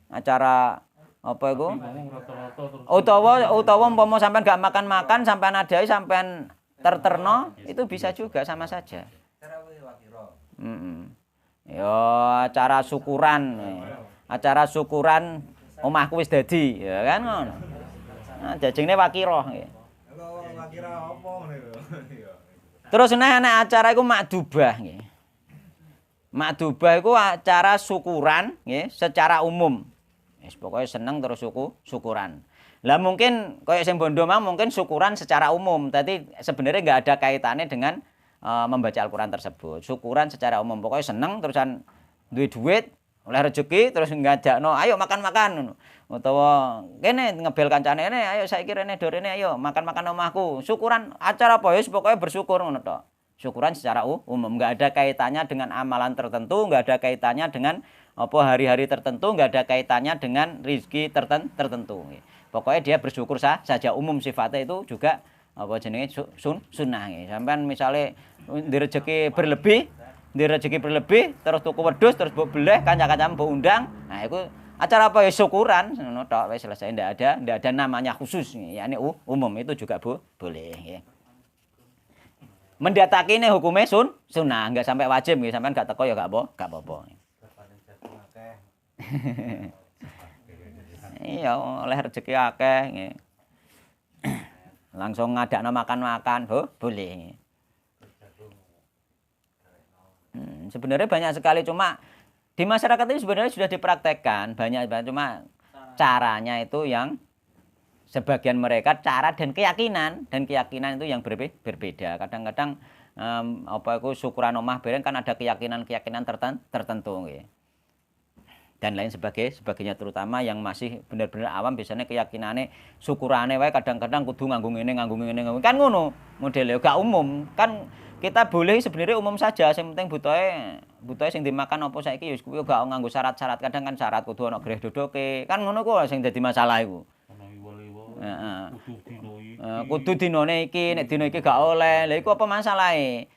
Acara apa iku? Utawa umpama sampean gak makan-makan sampean adai sampean terterno itu bisa juga sama saja. Ya acara syukuran. Acara syukuran omahku wis dadi, ya kan ngono. Nah, jajengne wakiroh nggih. Wakirah apa ngene lho. Terus nek acara iku makdubah nggih. Makdubah iku acara syukuran nggih secara umum. Wis pokoke seneng terus syukuran. Lah mungkin kaya sing bondo mah mungkin syukuran secara umum. Tapi sebenarnya enggak ada kaitannya dengan membaca Al-Qur'an tersebut. Syukuran secara umum pokoke seneng terusan duwe duit, oleh rezeki terus ngajakno ayo makan-makan ngono. Utawa kene ngebel kancane ne ayo saiki rene do rene ayo makan-makan omahku. Syukuran acara apa wis pokoke bersyukur ngono tok. Syukuran secara umum enggak ada kaitannya dengan amalan tertentu, enggak ada kaitannya dengan apa hari-hari tertentu, enggak ada kaitannya dengan rezeki tertentu. Pokoknya dia bersyukur saja umum sifatnya itu juga apa jenenge sunnah. Sampean misale di rezeki berlebih di rezeki berlebih terus tuku wedhus terus mbok beleh kanca-kanca mbok undang. Nah, iku acara apa ya syukuran ngono tok wis selesai, ndak ada namanya khusus. Ya ini umum itu juga boleh nggih. Mendataki ini hukumnya sunnah, enggak sampai wajib nggih, sampean gak teko ya gak apa-apa. Iya, oleh rezeki akeh nggih. Langsung ngadakno makan-makan, boleh. Sebenarnya banyak sekali, cuma di masyarakat ini sebenarnya sudah dipraktekkan banyak, cuma caranya itu yang sebagian mereka cara dan keyakinan itu yang berbeda. Kadang-kadang syukuran omah bareng kan ada keyakinan tertentu nggih. Dan lain sebagainya, terutama yang masih benar-benar awam biasanya keyakinane syukurane wae kadang-kadang kudu nganggo ngene kan ngono modele gak umum kan. Kita boleh sebenarnya umum saja, yang penting butuhe sing dimakan apa saiki ya wis kuwi gak nganggo syarat-syarat. Kadang kan syarat kudu ana greh dodoke kan ngono ku sing dadi masalah iku. Heeh. Kudu dinone iki, nek dina iki gak oleh. Lah iku apa masalahe?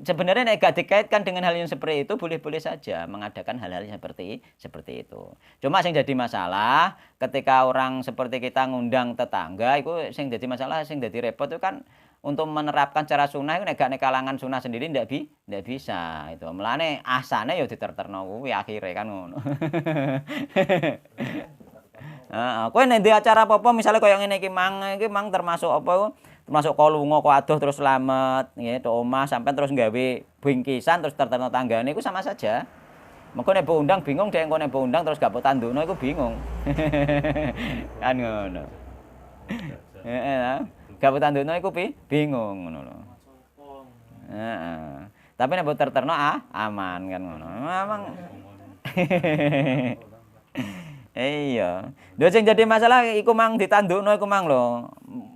Sebenarnya nek gak dikaitkan dengan hal yang seperti itu boleh-boleh saja mengadakan hal-hal seperti itu. Cuma sing jadi masalah ketika orang seperti kita ngundang tetangga iku sing jadi masalah, sing jadi repot itu kan untuk menerapkan cara sunnah itu nek gak nek kalangan sunnah sendiri ndak bisa itu. Mulane asane ya diterterno kuwi akhire kan ngono. Kowe nek di acara apa-apa misale koyo ngene iki mang termasuk apa termasuk kok lunga kok adoh terus slamet nggih tok omah sampean terus gawe bingkisan terus terterno tanggane iku sama saja. Mengko nek mbok undang bingung dek engko nek mbok undang terus gak mbok tandukno iku bingung. Kan ngono. Heeh. Gak mbok tandukno iku bingung ngono lho. Heeh. Tapi nek mbok terterno aman kan ngono. Memang. Iya. Lho sing jadi masalah iku mang ditandukno iku mang lho.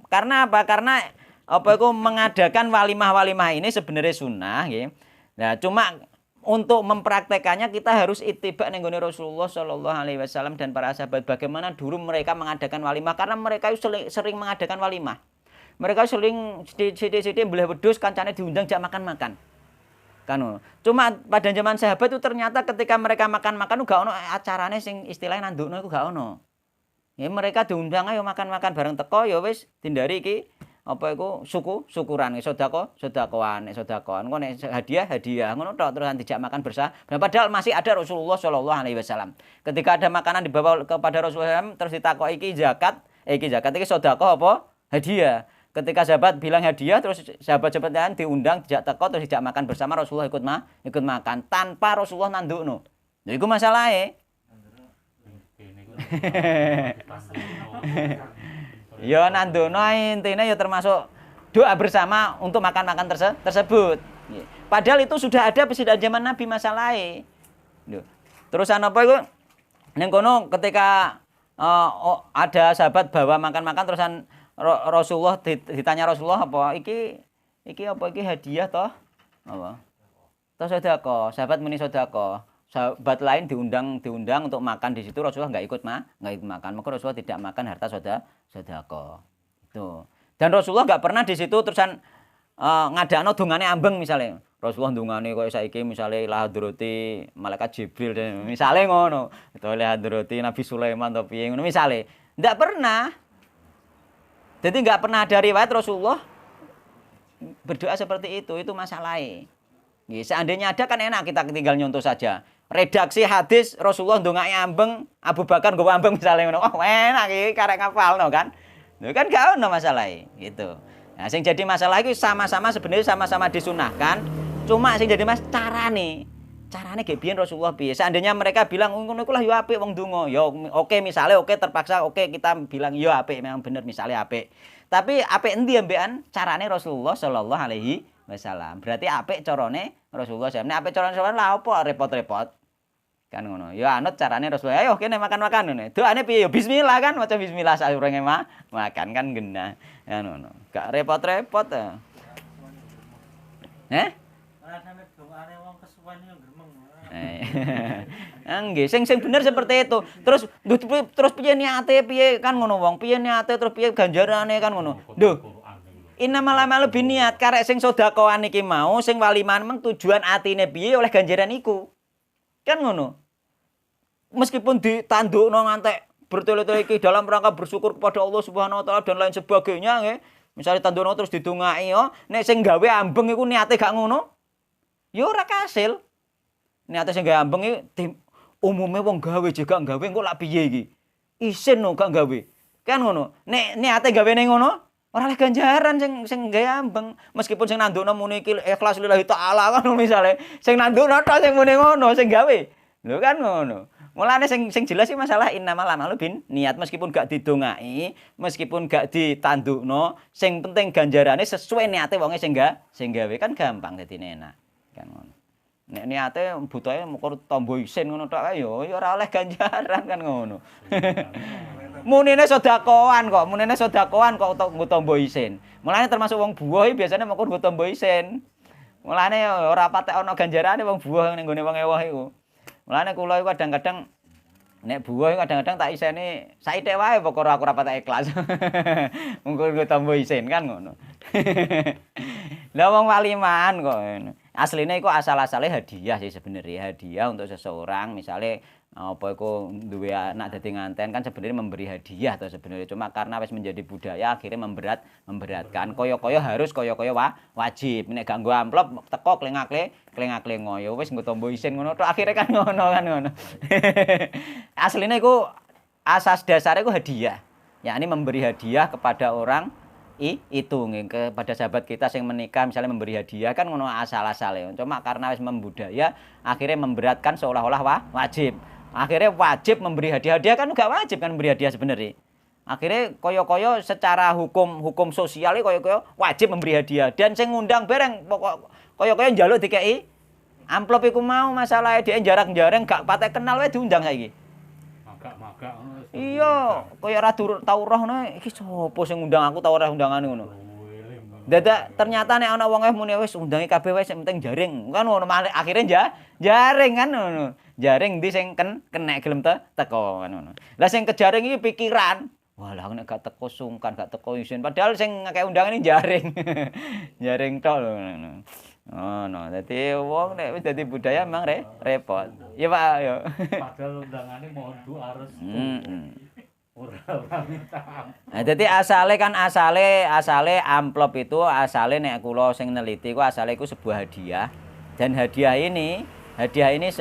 Karena apa? Karena iku mengadakan walimah-walimah ini sebenarnya sunnah nggih. Nah, cuma untuk mempraktekannya kita harus ittiba ning gone Rasulullah sallallahu alaihi wasallam dan para sahabat bagaimana dulu mereka mengadakan walimah karena mereka sering mengadakan walimah. Mereka sering sithik-sithik mbleh wedhus kancane diundang jak makan-makan. Kan. Cuma pada zaman sahabat itu ternyata ketika mereka makan-makan gak ono acarane sing istilahnya nandukno iku gak ono. Ya mereka diundang ayo makan-makan bareng teko ya wis dindari iki apa iku syukuran sedekah-sedekahan engko nek hadiah ngono tok terus dijak makan bersama. Padahal masih ada Rasulullah sallallahu alaihi wasallam. Ketika ada makanan dibawa kepada Rasulullah terus ditakoki iki zakat iki sedekah apa hadiah. Ketika sahabat bilang hadiah terus sahabat-sahabat lain diundang dijak teko terus dijak makan bersama Rasulullah ikut makan tanpa Rasulullah nandukno. Lha iku masalahe. Ya nandono intine ya termasuk doa bersama untuk makan-makan tersebut. Padahal itu sudah ada pada zaman Nabi masalahe. Terusan apa iku? Ning kono ketika ada sahabat bawa makan-makan terusan Rasulullah ditanya Rasulullah apa iki apa iki hadiah toh? Apa? Toh sedekah, sahabat muni sedekah. Sahabat lain diundang untuk makan di situ Rasulullah nggak ikut makan. Maka Rasulullah tidak makan harta sedekah. Itu. Dan Rasulullah nggak pernah di situ terusan ngadakno dungane ambeng misalnya. Rasulullah dungane koyo saiki misale la hadrati malaikat Jibril misale ngono. Utawa la hadrati Nabi Sulaiman atau piye ngono misale. Nggak pernah. Jadi nggak pernah ada riwayat Rasulullah berdoa seperti itu masalahnya. Seandainya ada kan enak kita tinggal nyontoh saja. Redaksi hadis Rasulullah ndongake ambeng, Abu Bakar nggawa ambeng misale ngono. Oh, enak iki karek ngapalno kan. Lho kan gak ono masalahe gitu. Nah, sing jadi masalah iki sama-sama sebenarnya sama-sama disunahkan, cuma sing jadi carane ge biyen Rasulullah piye. Seandainya mereka bilang ngono iku lah yo apik wong donga. Ya oke misale oke terpaksa oke kita bilang yo apik memang bener misale apik. Tapi apik endi ambekan carane Rasulullah sallallahu alaihi wasallam. Berarti apik carane Rasulullah sallallahu alaihi wasallam. Nek apik carane Rasulullah lah apa repot-repot. Kan ngono. Ya anut carane Rasulullah. Ayo kene makan-makan ngene. Doane piye? Ya bismillah kan, maca bismillah saurenge makan kan genah. Ya ngono. Gak repot-repot ta. Sampe dongane wong kesuwen yo gremeng. Nggih, sing bener seperti itu. Terus piye niate piye kan ngono wong. Piye niate terus piye ganjarane kan ngono. Lho. Innamal a'malu binniyat, karek sing sedekahan iki mau sing waliman meng tujuan atine piye oleh ganjaran iku. Kan ngono. Meskipun ditandukno ngantek bertele-tele iki dalam rangka bersyukur kepada Allah Subhanahu wa taala dan lain sebagainya nggih. Misale tandukno terus didongaki yo, nek sing gawe ambeng iku niate gak ngono, ya ora kasil. Niate sing gawe ambeng iki umume wong gawe juga gawe engko lak piye iki? Isin no gak gawe. Kan ngono. Nek niate gawene ngono, ora oleh ganjaran sing gawe ambeng. Meskipun sing nandukno muni iki ikhlas lillahi taala kan misale, sing nandukno tok sing muni ngono, sing gawe. Lho kan ngono. Mulane sing jelas iki masalah innamal a'malu binniyat, meskipun gak didongaki, meskipun gak ditandukno, sing penting ganjarane sesuai niate wonge sing gawe kan gampang dadine enak. Kan ngono. Nek niate butuhe mukul tombo isin ngono tok ya ora oleh ganjaran kan ngono. Munine sedekahan kok nggo tombo isin. Mulane termasuk wong buah iki biasane mukul nggo tombo isin. Mulane ora patek ana ganjarane wong buah ning gone wong ewah iku. Mulane kula iku kadang-kadang nek buah kadang-kadang tak iseni saithik wae pokoke aku ora patek ikhlas. Munggo nggo tombo isin kan ngono. Lah wong waliman kok ngono. Asline iku asal-asale hadiah sih sebenarnya, hadiah untuk seseorang. Misale apa iku duwe anak dadi nganten kan sebenarnya memberi hadiah to sebenarnya. Cuma karena wis menjadi budaya akhirnya memberatkan. Kaya-kaya harus kaya-kaya wajib. Nek gak nggo amplop teko klengakle ngoyo wis nggo tombo isin ngono tok akhire kan ngono. Asline iku asas dasare iku hadiah. Yakni memberi hadiah kepada orang itu nggih kepada sahabat kita yang menikah misalnya memberi hadiah kan ngono asal-asale. Cuma karena wis membudaya akhirnya memberatkan seolah-olah wajib. Akhirnya wajib memberi hadiah kan enggak wajib kan memberi hadiah sebenarnya. Akhirnya koyo-koyo secara hukum sosial koyo-koyo wajib memberi hadiah dan sing ngundang bareng pokok koyo-koyo njaluk dikeki amplop iku mau masalah dia jarang-jarang gak patek kenal wae diundang saiki. Magak-magak ngono. Iya, kaya ora tau roh ngono iki sapa sing ngundang aku tau ora undangane ngono. Dadak ternyata nek ana wong muni wis undangi kabeh wis sing penting jaring. Kan ngono akhire jaring kan ngono. Jaring ndi sing kenek gelem teko kan ngono. Lah sing kejaring iki pikiran. Walah nek gak teko sungkan, gak teko isin. Padahal sing ngakeh undangan iki jaring. Jaring tok lho ngono. Oh no, dadi wong nek wis dadi budaya memang repot. Ya Pak, yo. Padahal undangane mohon doa restu. Ora minta. Nah, dadi asale amplop itu asale nek kula sing neliti ku asale iku sebuah hadiah. Dan hadiah ini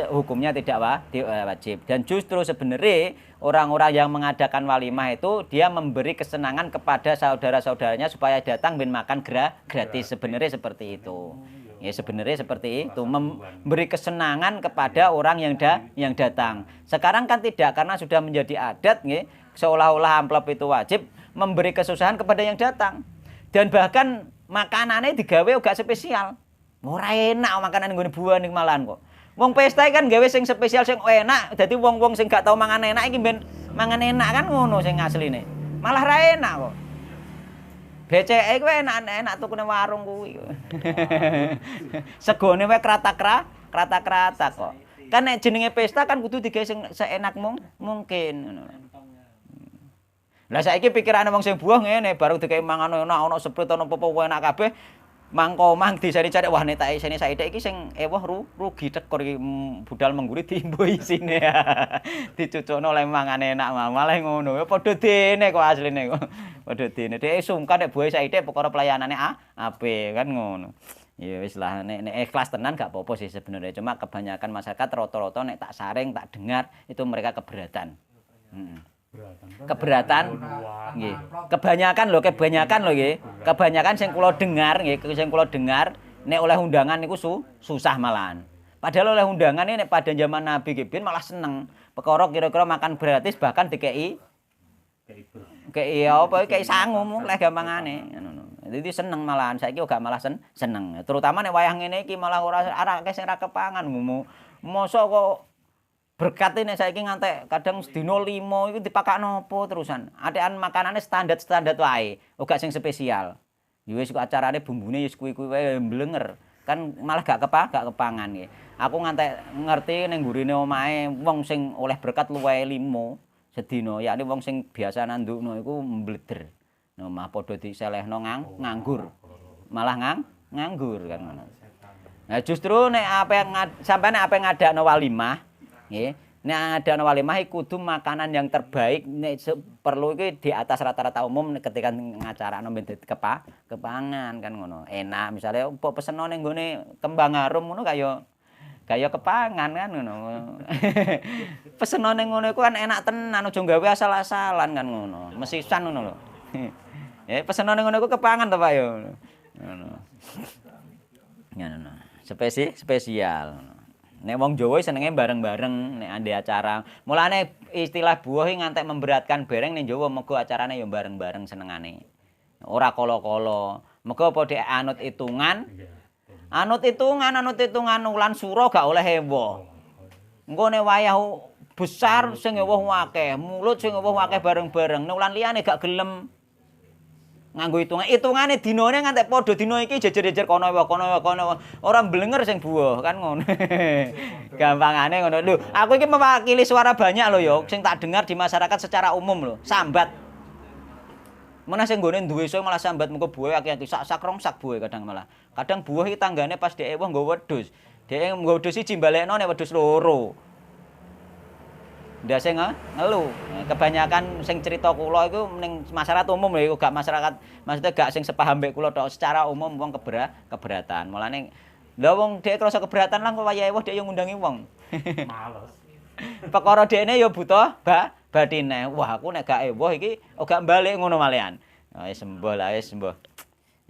hukumnya tidak wajib. Dan justru sebenarnya orang-orang yang mengadakan walimah itu dia memberi kesenangan kepada saudara-saudaranya supaya datang ben makan gratis. Sebenarnya seperti itu. Ya sebenarnya seperti itu, memberi kesenangan kepada orang yang datang. Sekarang kan tidak, karena sudah menjadi adat nggih, seolah-olah amplop itu wajib memberi kesusahan kepada yang datang. Dan bahkan makanannya digawe uga spesial. Ora enak makanan nggone buah ning malahan kok. Wong pesta kan gawe sing spesial sing enak, dadi wong-wong sing gak tau mangan enak iki ben mangan enak kan ngono sing asline. Malah ra enak kok. BCE kuwi enak-enak tukune warung kuwi. Segone wae krata-krata kok. Kan nek jenenge pesta kan kudu digawe sing seenak mungkin ngono. Lah saiki pikirane wong sing buah ngene, baru digawe mangan enak ana seprit ana apa-apa enak kabeh. Mangko disari-cari wah nek tak isine saithik iki sing ewah rugi tekor iki budal mengguri diimbo isine. Dicucukno oleh mangan enak malah ngono. Ya padha dene kok asline kok. Padha dene. Dhek sungkan nek buah saithik perkara pelayanane apik kan ngono. Ya wis lah nek ikhlas tenan gak apa-apa sih sebenarnya. Cuma kebanyakan masyarakat rata-rata nek tak saring tak dengar itu mereka keberatan. Keberatan nggih. Kebanyakan lho nggih. Kebanyakan sing kula dengar nek oleh undangan niku susah malahan. Padahal oleh undangan ini nek pada zaman Nabi Gibin malah seneng. Perkara kira-kira makan gratis bahkan dikei kei sangu mulai gampangane ngono. Dadi seneng malahan saiki gak malah seneng. Terutama nek wayah ngene iki malah ora akeh sing ra kepangan. Mosok kok berkat ini saiki ngantek kadang sedina 5 iku dipakakno apa terusan. Atekan makanane standar wae, ora sing spesial. Ya wis acarane bumbune wis kuwi-kuwi wae mblenger. Kan malah gak kepangan nggih. Aku ngantek ngerti ning gurine omahe wong sing oleh berkat luwih 5 sedina, yakni wong sing biasa nandukno iku mbleder. No mah padha diselehno nganggur. Malah nganggur kan ngono. Nah justru nek sampeyan ape ngadakno walimah nggih. Nek ngadakno walimah iku kudu makanan yang terbaik nek perlu iki di atas rata-rata umum ketika ngacarano ben kepangan kan ngono. Enak misale mbok peseno ning nggone kembang harum ngono kaya kepangan kan ngono. Peseno ning ngono iku kan enak tenan aja gawe asal-asalan kan ngono. Mesisan ngono lho. Peseno ning ngono iku kepangan to Pak yo. Ngono. Ngono. Spesial. Nek wong Jawa senenge bareng-bareng nek ande acara. Mulane istilah buah iki ngantek memberatkan bareng ning Jawa mergo acarane ya bareng-bareng senengane. Ora kala-kala. Mergo apa dhek anut hitungan. Anut hitungan wulan suro gak oleh ewoh. Engko nek wayah besar sing ewoh akeh, mulut sing ewoh akeh bareng-bareng. Nek wulan liyane gak gelem nganggo hitungane dinane ngantek padha dina iki jejer-jejer kono ora mblenger sing buah kan ngono. Gampangane ngono. Lho, aku iki mewakili suara banyak lho ya sing tak dengar di masyarakat secara umum lho, sambat. Meneh sing nggone duwe iso malah sambat mengko buah akeh sak rongsak buah kadang malah. Kadang buah iki tanggane pas dhek wong nggo wedhus. Dhek nggo wedhus siji balekno nek wedhus loro. Ndase ngelu. Kebanyakan sing cerita kula iku ning masyarakat umum lho, gak masyarakat maksudnya gak sing sepaham mbek kula tok, secara umum wong keberatan. Mulane lha wong dhek krasa keberatan lah kok wayahe dhek yo ngundangi wong. Males. Perkara dhekne yo butuh batine. Wah, aku nek gak ewoh iki gak balik ngono malehan. Wis sembuh lah, wis sembuh.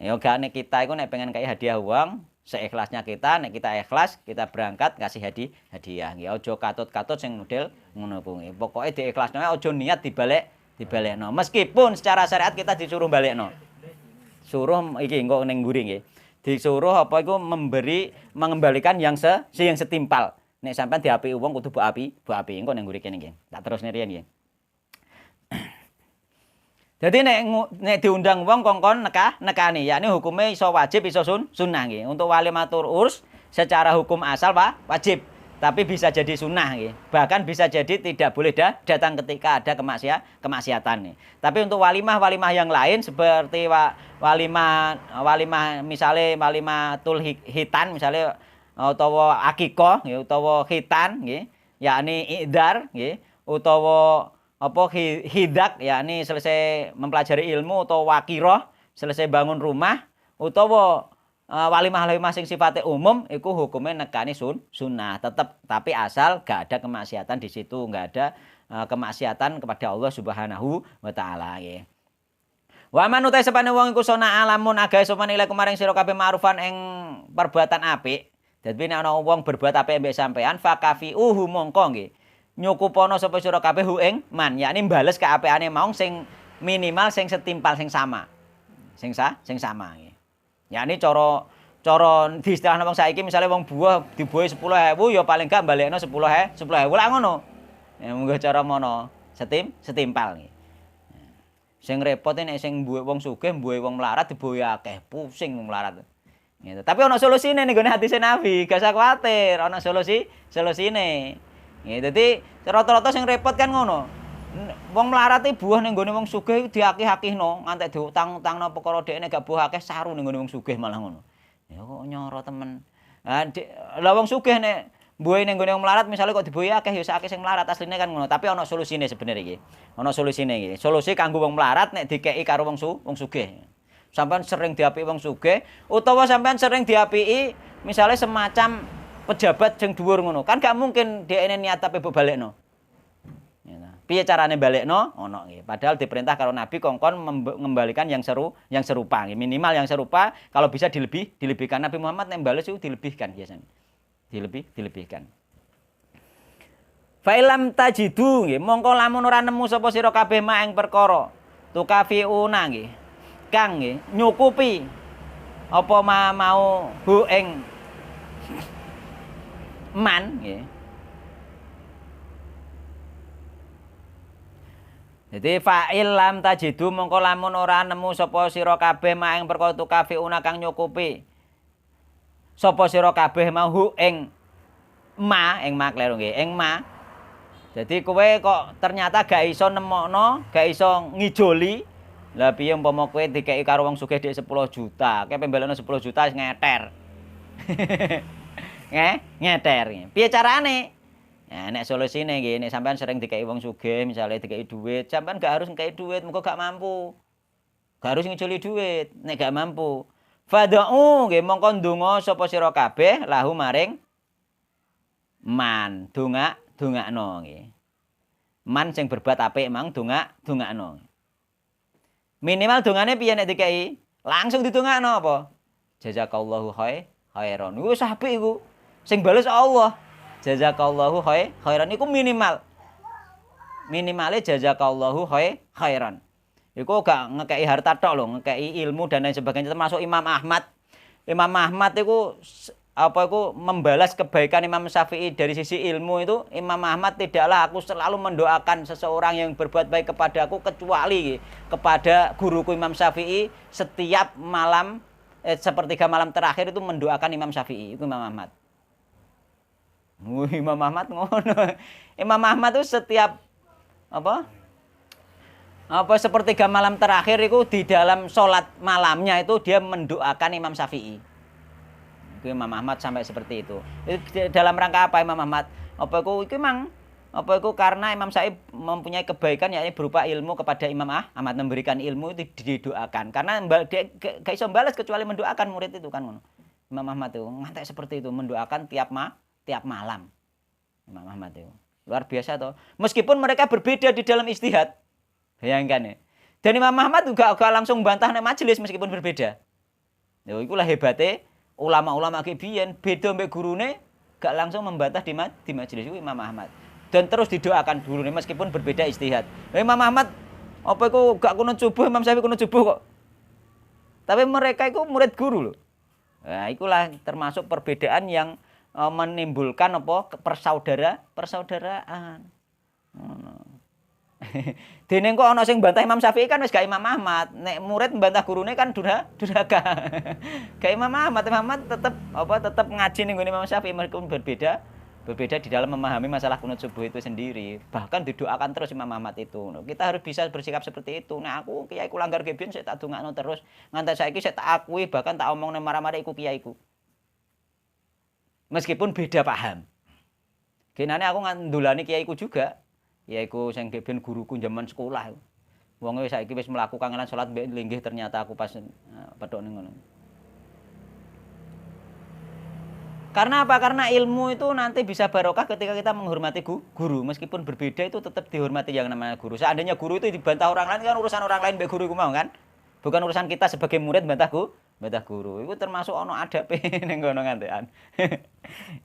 Ya gak nek kita iku nek pengen kai hadiah uang, seikhlasnya kita, nek kita ikhlas, kita berangkat kasih hadiah. Nggih, aja katut-katut sing model ngono kuwi. Pokoke diikhlasno aja niat dibalekno. Meskipun secara syariat kita disuruh balekno. Suruh iki engko ning mburi nggih. Disuruh apa iku mengembalikan yang setimpal. Nek sampean diapiki wong kudu mbok api. Engko ning mburi kene nggih. Tak terusne riyen nggih. Jadi nek diundang wong kongkon nekani, yakni hukumnya iso wajib iso sunnah nggih. Untuk walimatul urs secara hukum asal Pak wajib, tapi bisa jadi sunnah nggih. Bahkan bisa jadi tidak boleh datang ketika ada kemaksiatan nih. Tapi untuk walimah yang lain seperti walimah misale walimatul hitan misale utawa akikah nggih utawa khitan nggih, yakni idar nggih utawa apa hidak yakni selesai mempelajari ilmu atau wakiroh selesai bangun rumah utawa walimah sing sifatnya umum iku hukumnya nekani sunnah tetap tapi asal gak ada kemaksiatan di situ, gak ada kemaksiatan kepada Allah Subhanahu wa taala nggih. Wa man utai sepane wong iku sona alamun agawe sopan ile kumaring sira kabeh ma'rufan ing perbuatan apik. Dadi nek ana wong berbuat apik mbek sampean fakafiuhu mongko nggih nyukupono sapa sira kabeh hu ing man, yakni bales keapeane mau sing minimal sing setimpal sing sama. Sing sama nggih. Yakni cara di istilahna wong saiki misale wong buah dibuahi 10.000 ya paling gak balekno 10.000 lah ngono. Ya monggo cara mono setimpal nggih. Sing repot nek sing mbuhe wong sugih mbuhe wong melarat dibuahi akeh, pusing wong melarat. Gitu. Tapi ana solusine ning gone hadise Nabi, gak usah kuwatir, ana solusine. Ya, jadi rata-rata sing repot kan ngono. Wong melarat iki buah ning gone wong sugih diakeh-akehno, ngantek diutang-utangno perkara dekne gak buah akeh saru ning gone wong sugih malah ngono. Ya kok nyoro temen. Lah wong sugih nek buahe ning gone wong melarat misale kok dibuahi akeh ya sakake sing melarat asline kan ngono. Tapi ana solusine sebenere iki. Ana solusine iki. Solusi kanggo wong melarat nek dikeki karo wong sugih. Sampeyan sering diapiki wong sugih utawa sampeyan sering diapiki misale semacam pejabat sing dhuwur ngono. Kan gak mungkin dhekne niat tapi mbok balekno. Ya. Piye carane balekno? Ono nggih. Padahal diperintah karo Nabi kongkon mengembalikan yang serupa nggih. Minimal yang serupa, kalau bisa dilebihkan. Nabi Muhammad nek bales itu dilebihkan biasanya. Dilebihkan. Fa ilam tajidu nggih, mongko lamun ora nemu sapa sira kabeh mak ing perkara tukafiuna nggih. Kang nggih nyukupi apa mau hu ing man nggih. Jadi fa'il lam tajidu mongko lamun ora nemu sapa sira kabeh mak ing perkara tukafiuna kang nyukupi sapa sira kabeh mau hu ing ma kleru nggih, ing ma. Jadi kowe kok ternyata gak iso nemokno, gak iso ngijoli Lah piye umpama kowe dikeki karo wong sugih dhek 10 juta, kowe pembelane 10 juta wis ngeter. Ngeter. Piye carane? Nah, nek solusine nggih, nek sampean sering dikeki wong sugih, misale dikeki duit, sampean gak harus ngekeki duit, muga gak mampu. Gak harus ngeculi duit, nek gak mampu. Fad'u nggih mongko ndonga sapa sira kabeh lahu maring man, dongakno nggih. Man sing berbuat apik mang dongakno. Minimal dongane piye nek dikeki? Langsung didongakno apa? Jazakallahu khairan. Iku wis apik iku. Sing bales Allah. Jazakallahu khairan iku minimal. Minimale jazakallahu khairan. Iku gak ngekeki harta tok lho, ngekeki ilmu dan lain sebagainya, termasuk Imam Ahmad. Imam Ahmad iku membalas kebaikan Imam Syafi'i dari sisi ilmu itu. Imam Ahmad, tidaklah aku selalu mendoakan seseorang yang berbuat baik kepadaku kecuali kepada guruku Imam Syafi'i setiap malam sepertiga malam terakhir itu mendoakan Imam Syafi'i. Itu Imam Ahmad. Imam Ahmad ngono. Imam Ahmad itu setiap sepertiga malam terakhir itu di dalam sholat malamnya itu dia mendoakan Imam Syafi'i. Itu Imam Ahmad sampai seperti itu. Dalam rangka apa Imam Ahmad? Karena Imam Syafi'i mempunyai kebaikan yakni berupa ilmu kepada Imam Ahmad, memberikan ilmu itu didoakan. Karena dia gak iso balas kecuali mendoakan murid itu kan ngono. Imam Ahmad itu ngantek seperti itu, mendoakan tiap malam. Imam Ahmad itu luar biasa toh. Meskipun mereka berbeda di dalam ijtihad. Bayangkan ya. Dan Imam Ahmad juga gak langsung bantah nek majelis meskipun berbeda. Lha ikulah hebate ulama-ulama ki biyen beda mbek gurune gak langsung membantah di majelis itu Imam Ahmad. Dan terus didoakan dulu nih meskipun berbeda ijtihad. Imam Ahmad gak kunut subuh, Imam Syafi'i kunut subuh kok. Tapi mereka itu murid guru loh. Nah, ikulah termasuk perbedaan yang menimbulkan persaudaraan. Dene kok ana sing bantah Imam Syafi'i kan wis gak Imam Ahmad. Nek murid mbantah gurune kan durhaka. Gak Imam Ahmad tetep ngaji ning Imam Syafi'i meskipun berbeda di dalam memahami masalah kunut subuh itu sendiri. Bahkan didoakan terus Imam Ahmad itu. Kita harus bisa bersikap seperti itu. Nah, aku kiaiku langgar gebien saya tak dongakno terus. Nganti saiki saya tak akui bahkan tak omongne marah-marah iku kiaiku. Meskipun beda paham. Genane aku ngandulani kiaiku juga. Kiaiku sing gebien guruku zaman sekolah. Wonge saiki wis mlaku kangelan salat mbek linggih ternyata aku pas pedhok ning ngono. Karena apa? Karena ilmu itu nanti bisa barokah ketika kita menghormati guru. Meskipun berbeda itu tetap dihormati yang namanya guru. Seandainya guru itu dibantah orang lain kan urusan orang lain mbek guru iku mau kan. Bukan urusan kita sebagai murid bantah guru. Itu termasuk ono adabe ning ngono ngantekan.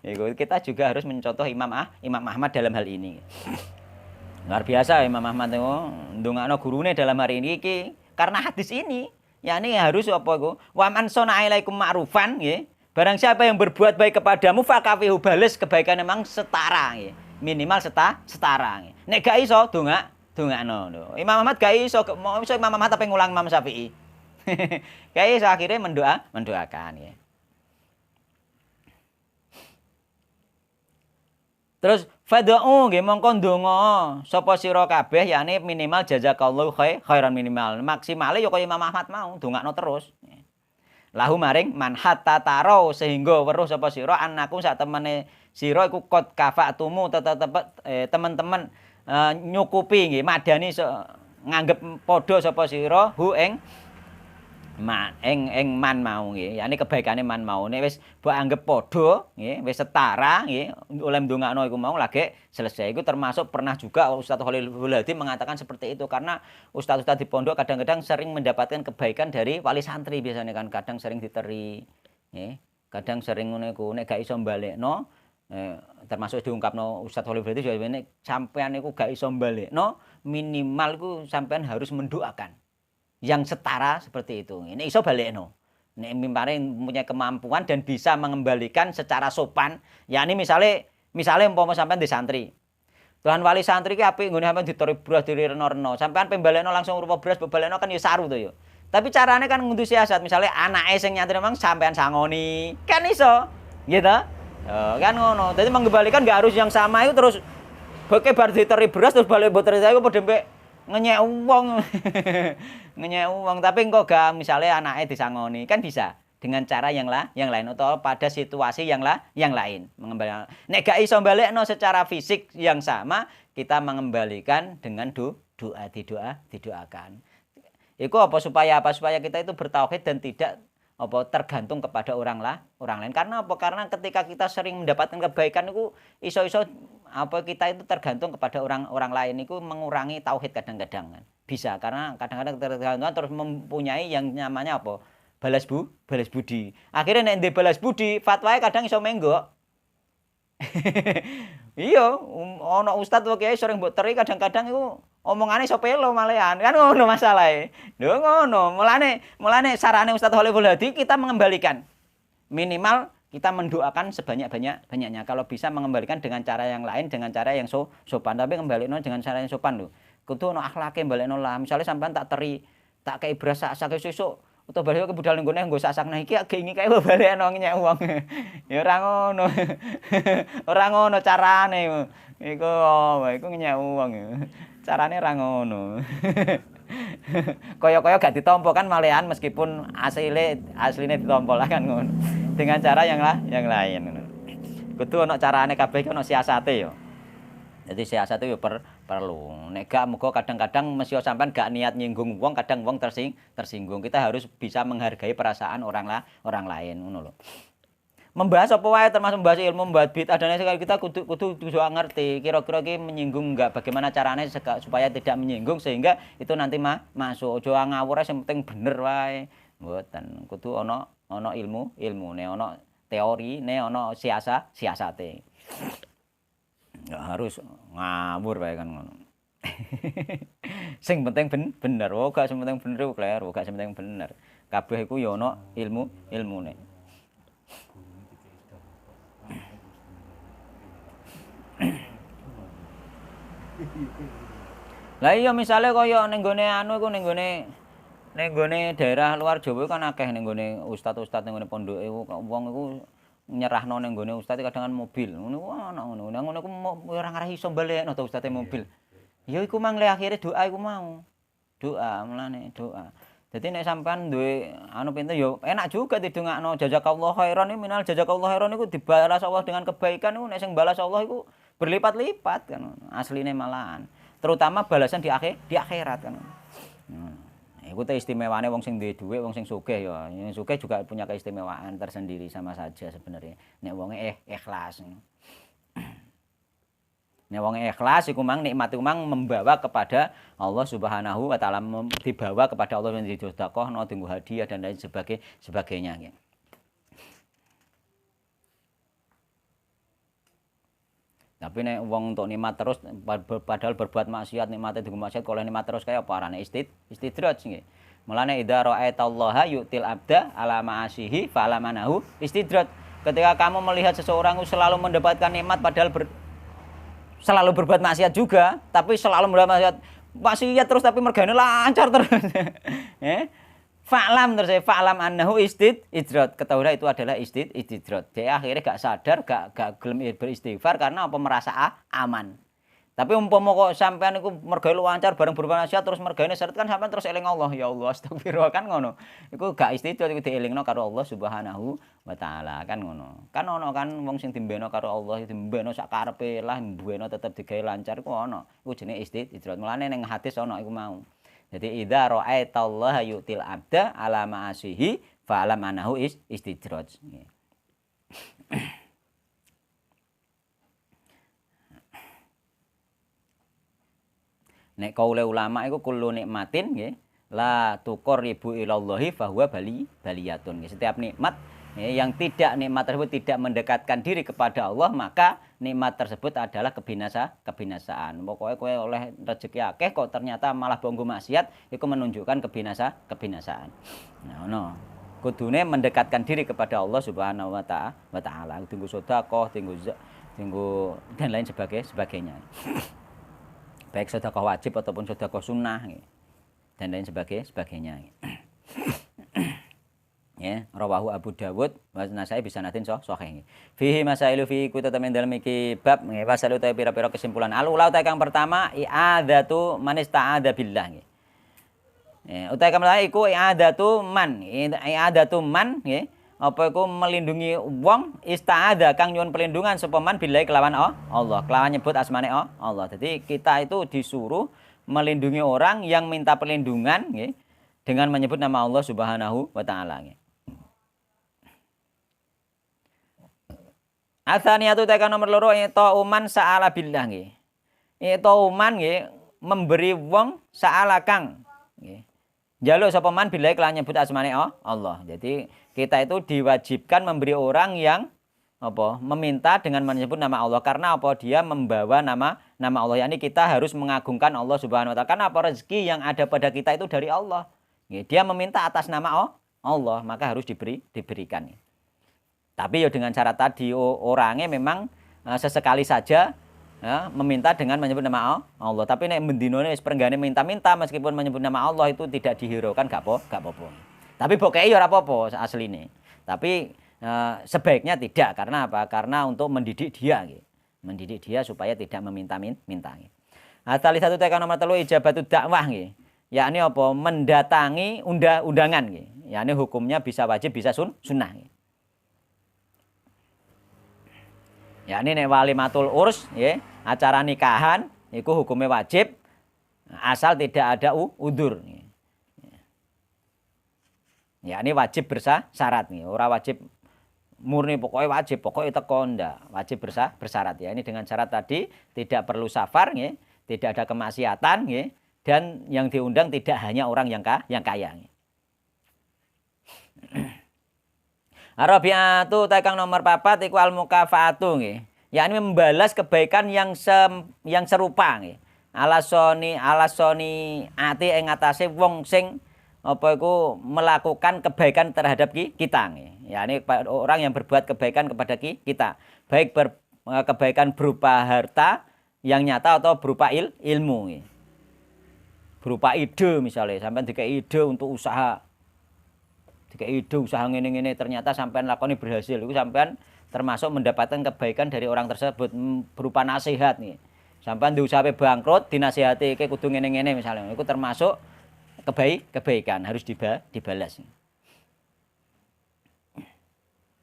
Iku kita juga harus mencontoh Imam Ahmad dalam hal ini. Luar biasa Imam Ahmad itu ndongakno gurune dalam hari ini iki karena hadis ini yakni harus wa man sona ilaikum ma'rufan nggih. Barang siapa yang berbuat baik kepadamu fakafihu bales kebaikan memang setara nggih. Minimal setara nggih. Nek gak iso dongakno. Imam Ahmad gak iso Imam Ahmad apa ngulang Imam Syafi'i. Gak iso akhirnya mendoakan nggih. Terus fad'u nggih mongko ndonga sapa sira kabeh yakni minimal jazakallahu khairan minimal. Maksimale ya kaya Imam Ahmad mau dongakno terus. Lahu maring man hatta taro sehingga weruh sapa sira annakum sak temene sira iku qad kafa'tumu teman-teman nyukupi nggih madani nganggep padha sapa sira hu ing man mau nggih yakni kebaikane man mau nek wis mbok anggap padha nggih wis setara nggih oleh ndongakno iku mau lagi selesai. Iku termasuk pernah juga Ustaz Khalil Huladi mengatakan seperti itu karena ustaz-ustaz di pondok kadang-kadang sering mendapatkan kebaikan dari wali santri biasanya kan kadang sering diteri nggih kadang sering ngono iku nek gak iso balekno termasuk diungkapno Ustaz Khalil Huladi nek sampean iku gak iso balekno minimal iku sampean harus mendoakan yang setara seperti itu. Ini iso balekno. Nek mimpare punya kemampuan dan bisa mengembalikan secara sopan, yakni misale umpama sampean di santri. Tuhan wali santri ki apik nggone sampean ditori beras direno-reno. Sampean pembalekno langsung rupa beras bebalekno kan ya saru to ya. Tapi carane kan ngudu siasat, misale anake sing nyantri memang sampean sangoni. Kan iso. Nggih to? Kan ngono. Dadi mengembalikan enggak harus yang sama itu terus beke bar ditori beras terus balik botol saya padha mbek ngenyek wong. Ngenyek wong, tapi engko gak misale anake disangoni, kan bisa dengan cara yang lain atau pada situasi yang lain. Mengembalikan. Nek gak iso balekno secara fisik yang sama, kita mengembalikan dengan didoakan. Iku apa supaya kita itu bertauhid dan tidak tergantung kepada orang lain. Karena apa? Karena ketika kita sering mendapatkan kebaikan itu iso-iso kita itu tergantung kepada orang lain itu mengurangi tauhid kadang-kadang kan. Bisa karena kadang-kadang tergantung terus mempunyai yang namanya apa? Balas budi. Akhirnya nek ndek balas budi, fatwae kadang iso menggok. Iya, ana ustaz wae kiai sering mbok teri kadang-kadang iku omongane iso pelo malehan. Kan ngono masalahe. Lho ngono. Mulane sarane Ustaz Khaliful Hadi kita mengembalikan. Minimal kita mendoakan sebanyak-banyaknya. Kalau bisa mengembalikan dengan cara yang lain, dengan cara yang sopan. Tapi kembalino dengan cara yang sopan lho. Kudu ono akhlake balekno lah. Misale sampean tak teri, tak kei beras sak sesuk utawa balik ke budal nggone nggo sak-sak nah iki gini kae balekno nyek wong. Ya ora ngono. Ora ngono carane. Iku nyek wong. Carane ra ngono. Kaya-kaya gak ditampa kan malehan meskipun asline ditampa lah kan ngono. Dengan cara yang lain ngono. Kudu ana carane kabeh iki ana siasate ya. Jadi siasat itu perlu. Nek gak muga kadang-kadang mesti sampean gak niat nyinggung wong, kadang wong tersinggung. Kita harus bisa menghargai perasaan orang lain ngono lho. Membahas apa wae termasuk membahas ilmu, membahas bid'ah dan sekali kita kudu ngerti kira-kira iki menyinggung enggak, bagaimana caranya supaya tidak menyinggung sehingga itu nanti masuk. Ojo ngawur sing penting bener wae. Mboten, kudu ana ilmune, ana teorine, ana siasate. Enggak harus ngawur wae kan ngono. Sing penting bener, gak sing penting bener kleru, gak sing penting bener. Kabeh iku ya ana ilmune. Lah iya misale kaya ning gone anu iku ning gone daerah luar Jawa kan akeh ning gone ustaz-ustaz ning gone pondoke wong iku nyerahno ning gone ustaz kadang mobil. Ngono ku ana ngono. Nang ngono ku ora ngarah iso balekno to ustaze mobil. Ya iku mang le akhire doa iku mau. Doa mulane doa. Dadi nek sampean duwe anu pintu ya enak juga didongakno jazakallahu khairan iki minal jazakallahu khairan iku dibalas Allah dengan kebaikan iku nek sing balas Allah iku berlipat-lipat kan asline malahan. Terutama balasan di akhirat kan. Iku teh istimewane wong sing duwe dhuwit, wong sing sugih ya. Yang sugih juga punya keistimewaan tersendiri sama saja sebenarnya. Nek wonge ikhlas. Nek wonge ikhlas iku mang nikmat iku mang membawa kepada Allah Subhanahu wa taala, dibawa kepada Allah yang disedekahno, dienggo hadiah dan lain sebagainya gitu. Tapi nek wong untuk nikmat terus padahal berbuat maksiat, nikmate dienggo maksiat kalau nikmat terus kaya apa arane istidraj nggih. Mulane idza ra'aitallaha yu'til abda ala ma'asihi fa alamanahu istidraj. Ketika kamu melihat seseorang selalu mendapatkan nikmat padahal selalu berbuat maksiat juga, tapi selalu berbuat maksiat terus tapi mergane lancar terus. Fa'lam terus fa'lam annahu istidraj. Ketahuilah itu adalah istidraj. Dia akhirnya gak sadar, gak gelem beristighfar karena apa merasa aman. Tapi umpama kok sampean iku mergane lancar bareng berbuat maksiat terus mergane seret kan sampean terus eling Allah, ya Allah astagfirullah kan ngono. Iku gak istidraj iku dielingno karo Allah Subhanahu wa taala kan ngono. Kan ono kan wong sing dimbeno karo Allah, dimbeno sak karepe lah, mbueno tetep digawe lancar iku ono. Iku jenenge istidraj. Mulane ning hadis ono iku mau. Jadi idza ra'aitallaha yu'til abda ala ma'asihi fa alam anahu istidraj. Nek kaule ulama iku kullu nikmatin nggih la tuqarribu ilallahi fa huwa baliyatun. Setiap nikmat yang nikmat tersebut tidak mendekatkan diri kepada Allah, maka nikmat tersebut adalah kebinasaan. Pokoknya kowe oleh rezeki akeh kok ternyata malah bonggo maksiat, itu menunjukkan kebinasaan. Nah, kudune mendekatkan diri kepada Allah Subhanahu wa taala. Tinggu sedekah, tinggu dan lain sebagainya. Baik sedekah wajib ataupun sedekah sunnah dan lain sebagainya. Ya, rawahu Abu Dawud wa Nasai bisa natin sahih. Fihi masailu fi ku tetemen dalem iki bab nggih pasal utawi pira-pira kesimpulan. Al-ula utawi kang pertama i'adzatu man ista'adza billah nggih. Ya, utawi kang pertama iku i'adzatu man nggih. Apa iku melindungi wong ista'adza kang nyuwun perlindungan sapa man billahi kelawan Allah, kelawan nyebut asmane Allah. Jadi kita itu disuruh melindungi orang yang minta perlindungan nggih dengan menyebut nama Allah Subhanahu wa taala nggih. Atsaniyatu tekan nomor loro ita uman sa'ala billah nggih. Ita uman nggih memberi wong sa'ala kang nggih. Njaluk sapa man billah kelawan nyebut asmane Allah. Jadi kita itu diwajibkan memberi orang yang apa? Meminta dengan menyebut nama Allah karena apa? Dia membawa nama Allah. Yakni kita harus mengagungkan Allah Subhanahu wa taala. Karena apa? Rezeki yang ada pada kita itu dari Allah. Nggih, dia meminta atas nama Allah, maka harus diberikan. Tapi ya dengan syarat tadi orangnya memang sesekali saja ya, meminta dengan menyebut nama Allah. Tapi nek mendinone wis perenggane minta-minta meskipun menyebut nama Allah itu tidak dihiraukan gak apa-apa. Tapi bokeh ya ora apa-apa asline. Tapi sebaiknya tidak karena apa? Karena untuk mendidik dia gitu. Mendidik dia supaya tidak meminta-minta gitu. Atali satu tekan nomor 3 ijabatu dakwah nggih. Yakni apa? Mendatangi undangan gitu. Yakni hukumnya bisa wajib bisa sunnah gitu. Ya ini nek walimatul urs ya, acara nikahan itu hukumnya wajib asal tidak ada udzur. Ya ini wajib bersyarat nih, ora wajib murni pokoknya teko ndak, wajib bersyarat ya. Ini dengan syarat tadi tidak perlu safar ya, tidak ada kemaksiatan ya, dan yang diundang tidak hanya orang yang kaya. Ya. Arabiatu tekang nomor 4 iku al mukafaatu nggih. Yakni membalas kebaikan yang serupa nggih. Alasoni ati ing atase wong sing apa iku melakukan kebaikan terhadap kita nggih. Yakni orang yang berbuat kebaikan kepada kita, baik kebaikan berupa harta yang nyata atau berupa ilmu nggih. Berupa ide misalnya sampean dikei ide untuk usaha. Dikei ide usaha ngene-ngene ternyata sampean lakoni berhasil. Iku sampean termasuk mendapatkan kebaikan dari orang tersebut berupa nasihat nih. Sampean diusahape bangkrut, dinasihati iki kudu ngene-ngene misalnya. Iku termasuk kebaikan harus dibalas.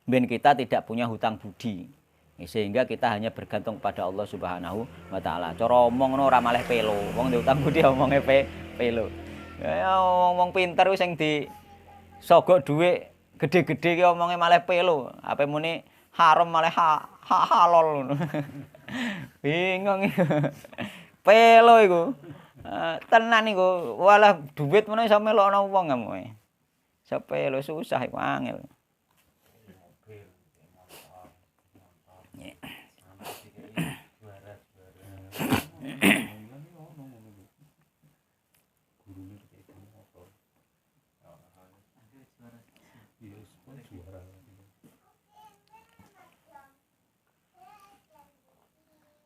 Ben kita tidak punya hutang budi. Sehingga kita hanya bergantung pada Allah Subhanahu wa taala. Cara omong ngono ora malih pelo. Wong di hutang budi omonge pelo. Ya wong pinter wis sing di sogok dhuwit gede-gede ki omonge malih pelo. Apa muni haram malah halal. Bingung iku. Pelo iku. Tenan iku. Walah duit meneh iso melokno wong kamu. Sepelo susah iku angel.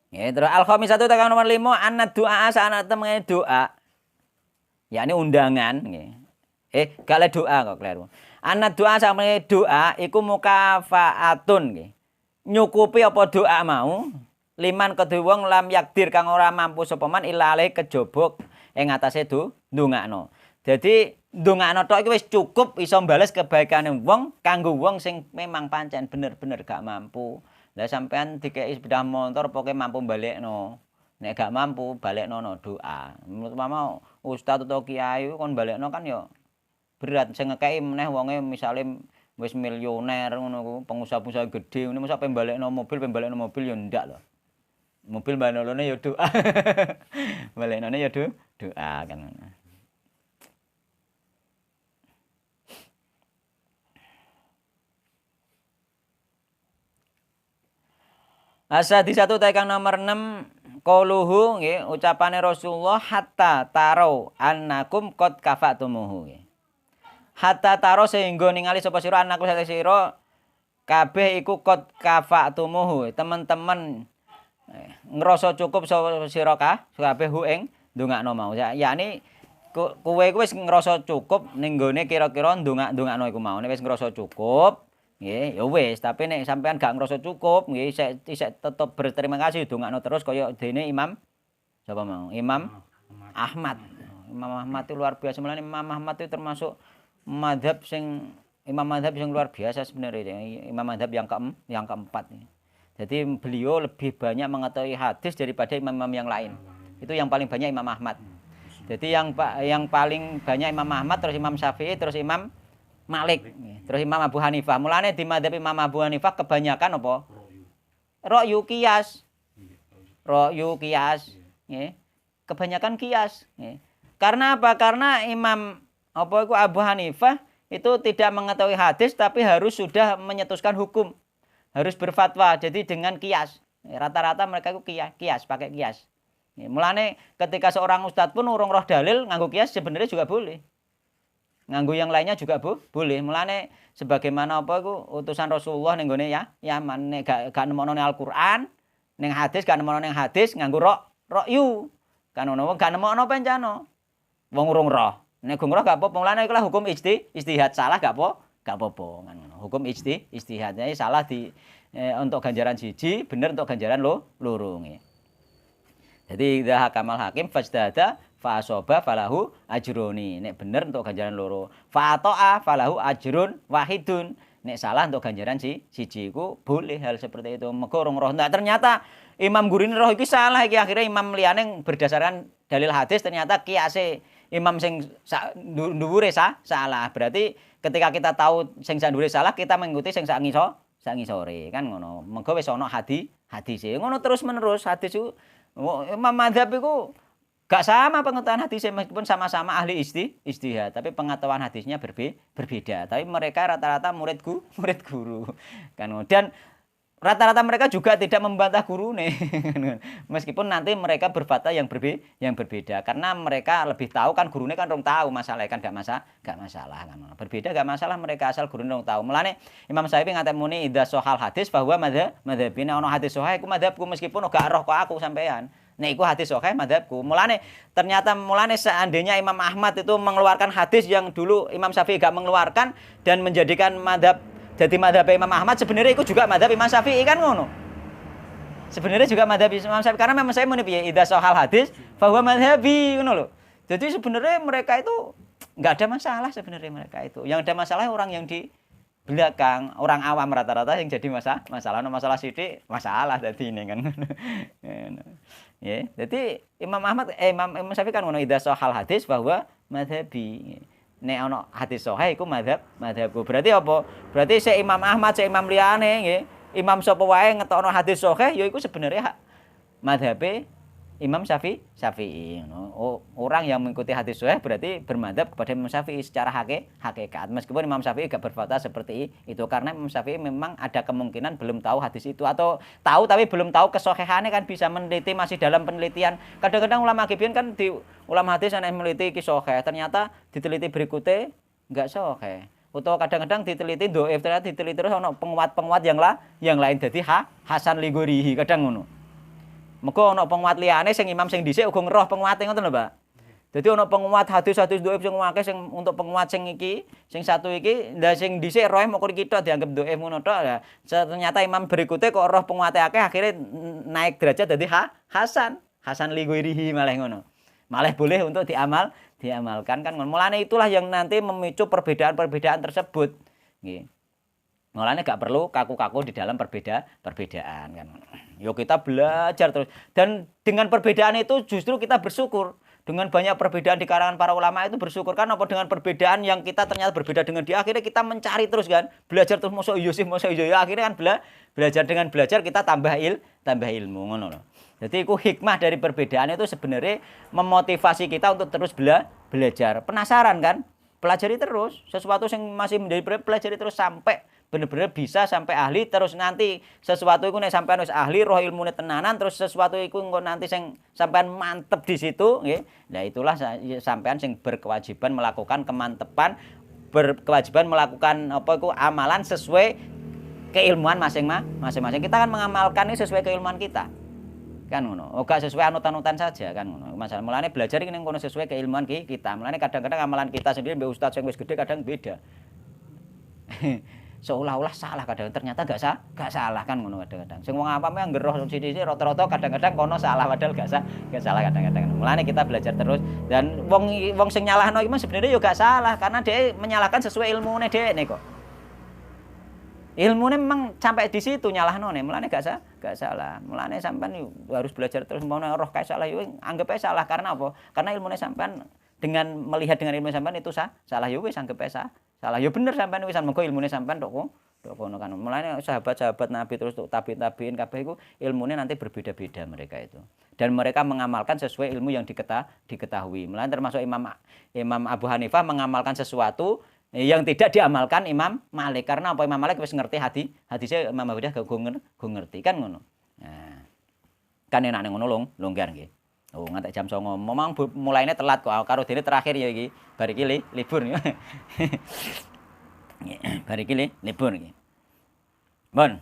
Ya, terus al-khamisatu tekan nomor 5 anna doa sana temene doa. Ya ini undangan nggih. Gak le doa kok kleru. Anna doa samene doa iku mukafaatun nggih. Nyukupi apa doa mau liman kedue wong lam yakdir kang ora mampu sapa man ilale kejaba ing atase ndongakno. Dadi ndongakno tok iki wis cukup iso mbales kebaikane wong kanggo wong sing memang pancen bener-bener gak mampu. Lah sampean dikei sepeda motor pokoke mampu balekno. Nek gak mampu balekno doa. Menurut mama ustaz atau kiai kon balekno kan ya berat sing ngekeki meneh wonge misale wis miliuner ngono ku, pengusaha-pengusaha gede ngene mosok balekno mobil ya ndak lho. Mobil balekno ya doa. Balekno ya doa kan. Asa di satu tekan nomor 6 qauluhu nggih ucapane Rasulullah hatta tarau annakum qad kafatumuhu nggih. Hatta tarau sehingga ningali sapa sira annakum sira kabeh iku qad kafatumuhu. Teman-teman ngrasa cukup sapa sira kabeh ing ndongakno mau. Yakni kowe wis ngrasa cukup ning nggone kira-kira ndongak-ndongakno iku mau. Nek wis ngrasa cukup, nggih, ya wis. Tapi nek sampean gak ngrasa cukup, nggih isih tetep berterima kasih ndongakno terus kaya dene Imam sapa mau? Imam Ahmad. Imam Ahmad itu luar biasa. Mulane Imam Ahmad itu termasuk imam madhab yang luar biasa sebenarnya. Imam madhab yang keempat. Jadi beliau lebih banyak mengetahui hadis daripada imam-imam yang lain. Itu yang paling banyak Imam Ahmad. Jadi yang paling banyak Imam Ahmad, terus Imam Syafi'i, terus Imam Malik, terus Imam Abu Hanifah. Mulane di madhab Imam Abu Hanifah kebanyakan apa? Ra'yu qiyas. Ra'yu qiyas. Kebanyakan qiyas. Karena apa? Karena Imam Abu Hanifah itu tidak mengetahui hadis tapi harus sudah menyetuskan hukum. Harus berfatwa. Jadi dengan qiyas. Rata-rata mereka itu qiyas, pakai qiyas. Mulane ketika seorang ustadz pun urung roh dalil nganggo qiyas sebenarnya juga boleh. Nganggo yang lainnya juga boleh. Mulane sebagaimana utusan Rasulullah ning gone Yaman nek gak nemokno Al-Qur'an, ning hadis gak nemokno ning hadis nganggo ra'yu. Kan ono gak nemokno pencano. Wong urung roh. Nek gong roh gak apa-apa. Mulane iku lah hukum ijtihad salah gak apa-apa kan ngono. Hukum ijtihadnya salah untuk ganjaran siji, bener untuk ganjaran loro nggih. Jadi idza hakamal hakim fajtahada fa asaba falahu ajruni. Nek bener untuk ganjaran loro. Fa ata'a falahu ajrun wahidun. Nek salah untuk ganjaran siji iku boleh hal seperti itu. Mergo urung roh. Nah, ternyata Imam Gurini roh iki salah iki akhirnya imam liyane berdasarkan dalil hadis ternyata kiase imam sing dhuwure salah. Berarti ketika kita tahu sing sak dhuwure salah, kita mengikuti sing sak ngisore kan ngono. Mergo wis ana hadise. Ngono terus menerus hadis itu Imam Madzhab itu gak sama pengetahuan hadisnya meskipun sama-sama ahli ijtihad, tapi pengetahuan hadisnya berbeda. Tapi mereka rata-rata murid guru kan. Dan rata-rata mereka juga tidak membantah guru nih. Meskipun nanti mereka berfatwa yang berbeda karena mereka lebih tahu kan gurunya kan rong tahu masalah kan gak masalah kan. Berbeda gak masalah mereka asal gurunya rong tahu. Mulane Imam Syafi'i ngaten muni idza sohal hadis bahwa madzhabina ono hadis sahih iku madzhabku meskipun gak roh kok aku sampean. Nek iku hadis sahih madzhabku. Mulane seandainya Imam Ahmad itu mengeluarkan hadis yang dulu Imam Syafi'i gak mengeluarkan dan menjadikan madzhab jadi madhab Imam Ahmad sebenarnya itu juga madhab Imam Syafi'i kan ngono. Sebenarnya juga madhab Imam Syafi'i karena memang saya muni piye idza sohal hadis bahwa madhabi ngono lho. Jadi sebenarnya mereka itu enggak ada masalah sebenarnya mereka itu. Yang ada masalah orang yang di belakang, orang awam rata-rata yang jadi masalah sithik masalah dadi ini kan. Ya, jadi Imam Imam Syafi'i kan ngono idza sohal hadis bahwa madhabi. Nek ana hadis sahih iku madzhabku. Berarti apa? Berarti sik Imam Ahmad, sik imam liyane nggih, imam sapa wae ngetokno hadis sahih ya iku sebenarnya madzhabe Imam Syafi'i. Orang yang mengikuti hadis sahih berarti bermadzhab kepada Imam Syafi'i secara hakikat. Meskipun Imam Syafi'i gak berfatwa seperti itu karena Imam Syafi'i memang ada kemungkinan belum tahu hadis itu atau tahu tapi belum tahu kesohihannya kan bisa meneliti masih dalam penelitian. Kadang-kadang ulama kibian kan di ulama hadis ana meneliti ki sahih ternyata diteliti berikutnya enggak sahih. Atau kadang-kadang diteliti dhaif ternyata diteliti terus ana penguat-penguat yang lain dadi Hasan Ligorihi kadang ngono. Mergo ana penguat liyane sing imam sing dhisik uga ngeroh penguate ngoten lho, Pak. Dadi ana penguat hadis-hadis dhaif sing akeh sing untuk penguat sing iki, sing satu iki, lha sing dhisik roh mok kita dianggap dhaif ngono tok. Lah ternyata imam berikutnya kok roh penguate akeh akhirnya naik derajat dadi Hasan Ligorihi malah ngono. Malah boleh untuk diamalkan kan. Mulane itulah yang nanti memicu perbedaan-perbedaan tersebut. Nggih. Mulane gak perlu kaku-kaku di dalam perbedaan kan. Yo kita belajar terus dan dengan perbedaan itu justru kita bersyukur. Dengan banyak perbedaan di kalangan para ulama itu bersyukur kan apa dengan perbedaan yang kita ternyata berbeda dengan dia akhirnya kita mencari terus kan. Belajar terus mosok iya ya akhirnya kan belajar dengan belajar kita tambah ilmu ngono lho. Jadi itu hikmah dari perbedaan itu sebenarnya memotivasi kita untuk terus belajar. Penasaran kan? Pelajari terus sesuatu yang masih menjadi pelajari terus sampai benar-benar bisa sampai ahli terus nanti sesuatu itu nek sampean wis ahli roh ilmune tenanan terus sesuatu itu engko nanti sing sampean mantep di situ nggih. Nah itulah sampean sing berkewajiban melakukan kemantepan berkewajiban melakukan amalan sesuai keilmuan masing-masing. Kita kan mengamalkan ini sesuai keilmuan kita. kan ngono. Ora sesuai anut-anutan saja kan ngono. Masalah mulane belajar iki ning kono sesuai keilmuan kita. Mulane kadang-kadang amalan kita sendiri mbek ustaz sing wis gede kadang beda. Seolah-olah salah kadang ternyata gak salah kan ngono kadang-kadang. Sing wong awam angger roh sithik-sithik rata-rata kadang-kadang kono salah padahal gak salah kadang-kadang. Mulane kita belajar terus dan wong sing nyalahno iki sebenarnya yo gak salah karena dia menyalahkan sesuai ilmune dhekne kok. Ilmune memang sampai di situ nyalahno ne, mulane gak salah. Mulane sampean harus belajar terus mau roh kae salah yo anggap ae salah karena apa? Karena ilmune sampean dengan melihat dengan ilmu sampean itu salah yo wis anggap ae salah yo bener sampean wisan mengko ilmune sampean tok kono kan. Mulane sahabat-sahabat Nabi terus tabiin kabeh iku ilmune nanti berbeda-beda mereka itu. Dan mereka mengamalkan sesuai ilmu yang diketahui. Mulane termasuk Imam Abu Hanifah mengamalkan sesuatu yang tidak diamalkan Imam Malik karena apa Imam Malik wis ngerti hadisnya Imam Abu Hanifah go ngerti kan ngono. Nah, kan enak ngono longgar nggih. Oh, ngantek jam 09.00. Memang mulainya telat kok. Karo dene terakhir ya iki. Bar iki libur. Bar iki libur iki. Bon.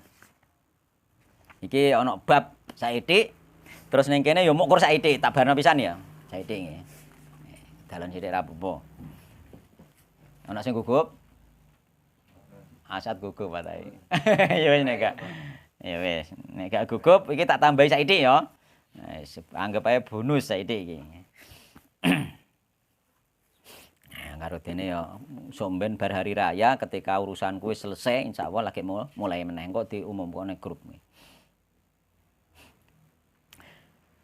Iki ana bab saithik. Terus ning kene ya mukur saithik, tak barno pisan ya. Saithik nggih. Dalan sithik ra apa-apa. Ana sing gugup. Asad gugup patahe. Ya wis nek gak. Ya wis, nek gak gugup iki tak tambahi saithik ya. Anggap aja bonus saiki iki. Nah, karo dene ya somben bar hari raya ketika urusanku wis selesai insyaallah lagi mulai meneh kok diumumkan ning grup.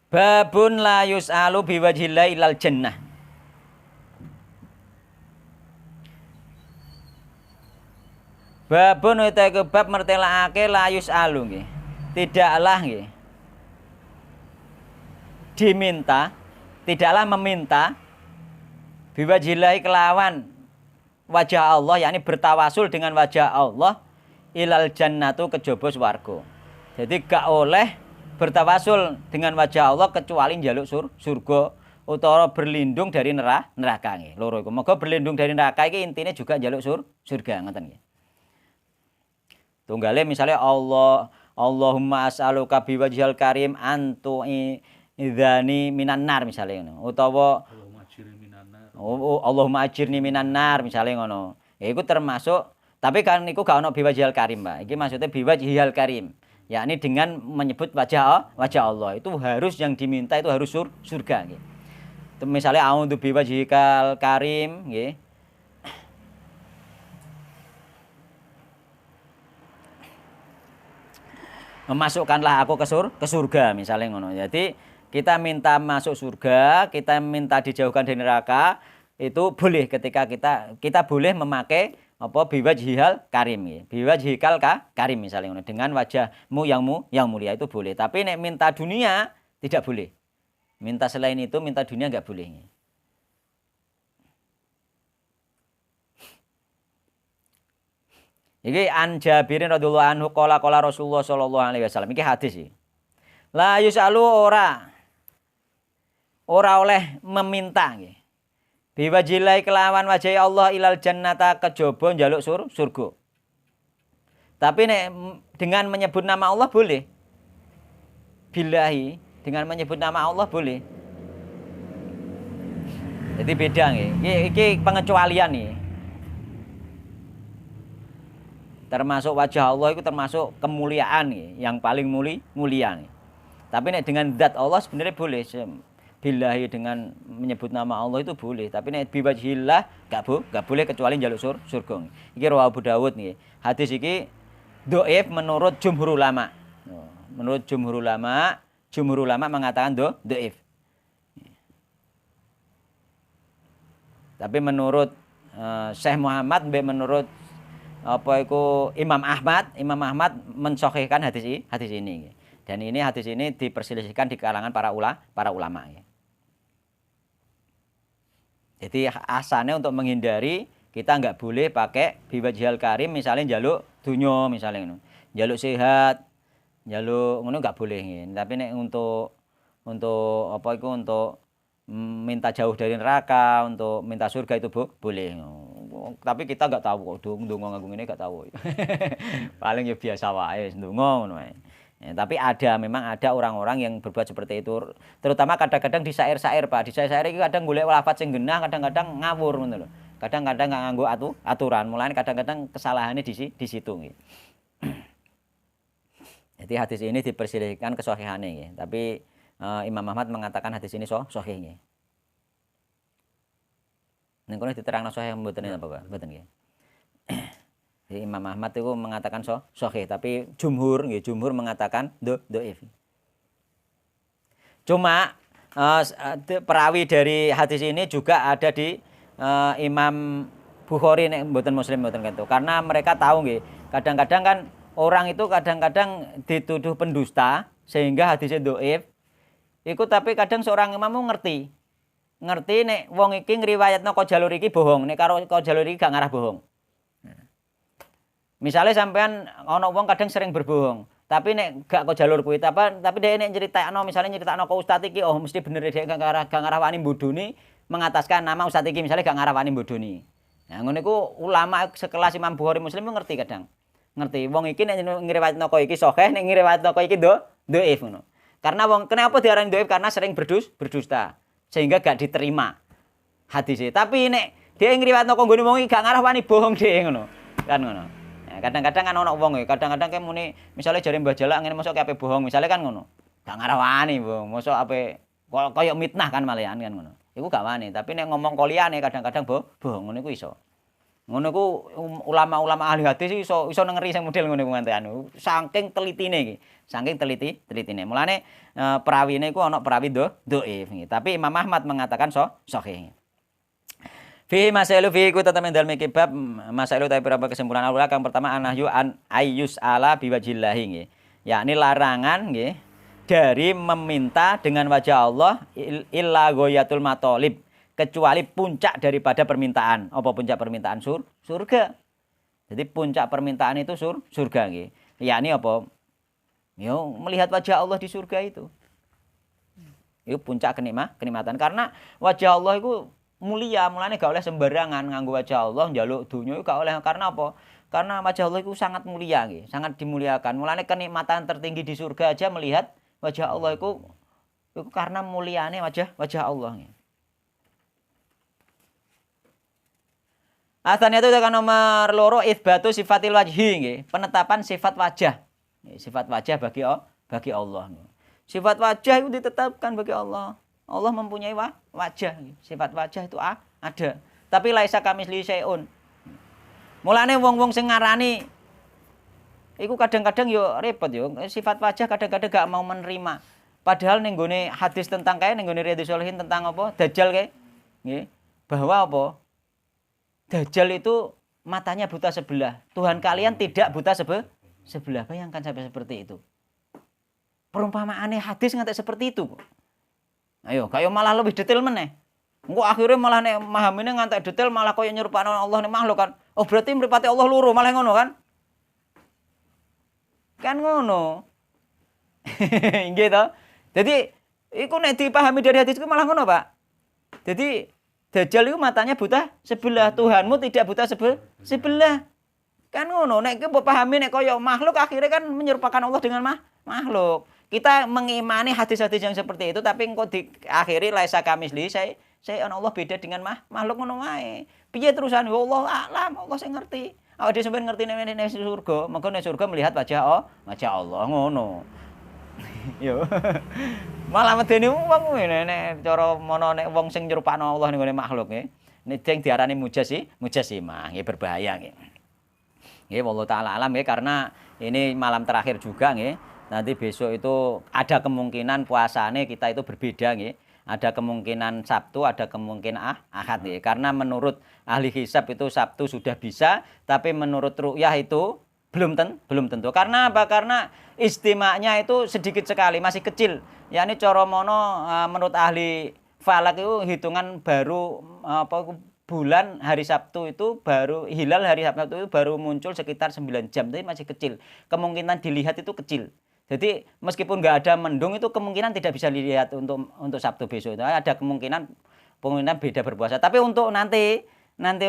Babun la yus'alu biwajhillah ilal jannah. Babun utawa bab mertelakake la yus'alu nggih. Tidaklah nggih diminta, tidaklah meminta biwajillahi kelawan wajah Allah, yakni bertawasul dengan wajah Allah ilal jannatu kejaba swarga. Jadi gak oleh bertawasul dengan wajah Allah kecuali njaluk surga utawa berlindung dari neraka nggih. Loro iku. Moga berlindung dari neraka iki intine juga njaluk surga ngoten nggih. Tunggale misalnya Allahumma as'aluka biwajhil karim idzani minan nar misale ngono utawa Allahumma ajirni minan nar misale ngono. Ya iku termasuk tapi kan iku gak ono biwajhil karim, Pak. Iki maksudnya biwajhil karim, yakni dengan menyebut wajah Allah. Itu harus yang diminta itu harus surga nggih. Itu misale a'udzu biwajhikal karim nggih. Memasukkanlah aku ke surga misalnya ngono. Jadi kita minta masuk surga, kita minta dijauhkan dari neraka, itu boleh ketika kita boleh memakai apa biwajhil karim ya. Biwajhikal karim misalnya dengan wajahmu yang mulia itu boleh. Tapi nek minta dunia tidak boleh. Minta selain itu minta dunia enggak boleh. Iki an Jabirin radhiyallahu anhu qala Rasulullah sallallahu alaihi wasallam. Iki hadis iki. La yusalu ora oleh meminta nggih. Biwajilai kelawan wajah Allah ilal jannata kejaba njaluk surga. Tapi nek dengan menyebut nama Allah boleh. Billahi dengan menyebut nama Allah boleh. Jadi beda nggih. Iki pengecualian nih. Termasuk wajah Allah itu termasuk kemuliaan nih, yang paling mulia nih. Tapi nek dengan zat Allah sebenarnya boleh. Billahi dengan menyebut nama Allah itu boleh, tapi nek biwajhillah gak boleh kecuali njaluk surga. Iki riwayat Abu Dawud nggih. Hadis iki dhaif menurut jumhur ulama. Menurut jumhur ulama mengatakan dhaif. Tapi menurut Syekh Muhammad menurut apa iku Imam Ahmad mensahihkan hadis ini. Dan ini hadis ini diperselisihkan di kalangan para ulama ya. Jadi asalnya untuk menghindari kita nggak boleh pakai biwajhil karim misalnya njaluk dunya misalnya ngono. Njaluk sehat, njaluk ngono nggak boleh nggih. Tapi nek untuk apa iku untuk minta jauh dari neraka, untuk minta surga itu boleh. Tapi kita nggak tahu kok ndonga nganggo ngene nggak tahu. Paling ya biasa wae ndonga ngono wae. Ya, tapi memang ada orang-orang yang berbuat seperti itu. Terutama kadang-kadang di syair-syair, Pak. Di syair-syair itu kadang golek lafaz sing genah, kadang-kadang ngawur ngono lho. Kadang-kadang nggak nganggo aturan. Mulane kadang-kadang kesalahannya di situ nggih. Jadi hadis ini dipersilihkan kesahihannya nggih. Tapi Imam Ahmad mengatakan hadis ini sahih nggih. Ning kono diterangno sahih mboten apa, Pak? Mboten nggih. Jadi Imam Ahmad itu mengatakan sahih, tapi jumhur mengatakan dhaif. Cuma perawi dari hadis ini juga ada di Imam Bukhari nek mboten Muslim mboten gitu. Karena mereka tahu nggih, kadang-kadang kan orang itu kadang-kadang dituduh pendusta sehingga hadisnya dhaif. Iku tapi kadang seorang imam ngerti nek wong iki ngriwayatno kok jalur iki bohong, nek karo kok jalur iki gak ngarah bohong. Misalnya sampean ana wong kadang sering berbohong, tapi nek gak kok jalur kuwi tapi dhek nek nyeritakno misalnya nyeritakno kok ustaz iki mesti bener dhek gak ngarah wani bodoni mengataskan nama ustaz iki misalnya gak ngarah wani bodoni. Nah ngono iku ulama sekelas Imam Bukhari Muslim ngerti kadang. Ngerti wong iki nek ngriwayatno kok iki sahih, nek ngriwayatno kok iki dhaif ngono. Karena wong kenapa diarani dhaif karena sering berdusta sehingga gak diterima hadisnya. Tapi nek dia ngriwayatno kok nggone wong iki gak ngarah wani bohong dhek ngono. Kan ngono. Kadang-kadang kan ono wong kadang-kadang kayak muni misalnya jare Mbah Jalak ngene mosok ape bohong misalnya kan ngono. Gak ngarah wani, Bang. Mosok ape koyo mitnah kan malehan kan ngono. Iku gak wani, tapi nek ngomong koliyane kadang-kadang bohong ngono iku iso. Ngono iku ulama-ulama ahli hadis iso ngeri sing model ngono kuwi anu. Saking telitine iki. Saking telitine. Mulane perawine iku ana perawi dhaif. Tapi Imam Ahmad mengatakan sahih. Fi masailu fi ku tatamen dalem iki bab masailu tapi berapa kesimpulan awal kang pertama anahyu an ayyus ala biwajillahi nggih. Yakni larangan nggih dari meminta dengan wajah Allah illa ghayatul matolib, kecuali puncak daripada permintaan. Apa puncak permintaan? Surga. Jadi puncak permintaan itu surga nggih. Yakni apa? Yo melihat wajah Allah di surga itu. Itu puncak kenikmatan karena wajah Allah itu mulia, mulane gak oleh sembarangan nganggo wajah Allah njaluk donya gak oleh. Karena apa? Karena wajah Allah itu sangat mulia nggih, sangat dimuliakan. Mulane kenikmatan tertinggi di surga aja melihat wajah Allah itu karena muliane wajah Allah nggih. Asane itu tekan nomor 2 itsbatu sifatil wajhi nggih, penetapan sifat wajah. Sifat wajah bagi Allah. Sifat wajah itu ditetapkan bagi Allah. Allah mempunyai wajah. Sifat wajah itu ada. Tapi laisa kamisli syai'un. Mulane wong-wong sing ngarani iku kadang-kadang yo repot yo. Sifat wajah kadang-kadang gak mau menerima. Padahal ning gone hadis tentang kae ning gone Riyadhus Shalihin tentang apa? Dajjal kae. Nggih. Bahwa apa? Dajjal itu matanya buta sebelah. Tuhan kalian tidak buta sebelah. Bayangkan sampai seperti itu. Perumpamaane hadis nganti seperti itu. Ayo, kayak malah lebih detail meneh. Engko akhirnya malah nek memahaminya ngantek detail malah koyo nyerupakno Allah nek makhluk kan. Oh, berarti mripate Allah loro malah ngono kan? Kan ngono. Nggih to. Jadi iku nek dipahami dari hadis iku malah ngono, Pak. Jadi Dajjal itu matanya buta sebelah, Tuhanmu tidak buta sebelah. Kan ngono. Nek mbok pahami nek koyo makhluk akhirnya kan menyerupakan Allah dengan makhluk. Kita mengimani hadis-hadis yang seperti itu, tapi engko diakhiri laisa kamisli saya Allah beda dengan makhluk ngono wae. Piye terusan Allah alam, Allah sing ngerti. Awake dhewe sampeyan ngerti nek surga, mengko nek surga melihat wajah Allah ngono. Yo. Malah medeni wong nek cara mono nek wong sing nyerupakno Allah ning gone makhluk nggih. Nek sing diarani mujasimah nggih berbahaya nggih. Nggih wallahu taala alam nggih karena ini malam terakhir juga nggih. Nanti besok itu ada kemungkinan puasane kita itu berbeda nggih. Ada kemungkinan Sabtu, ada kemungkinan Ahad nggih. Karena menurut ahli hisab itu Sabtu sudah bisa, tapi menurut ru'yah itu belum tentu. Karena apa? Karena istimanya itu sedikit sekali, masih kecil. Yakni cara mono menurut ahli falak itu hitungan baru bulan hari Sabtu itu baru hilal hari Sabtu itu baru muncul sekitar 9 jam, tapi masih kecil. Kemungkinan dilihat itu kecil. Jadi meskipun nggak ada mendung itu kemungkinan tidak bisa dilihat untuk Sabtu besok itu ada kemungkinan beda berpuasa. Tapi untuk nanti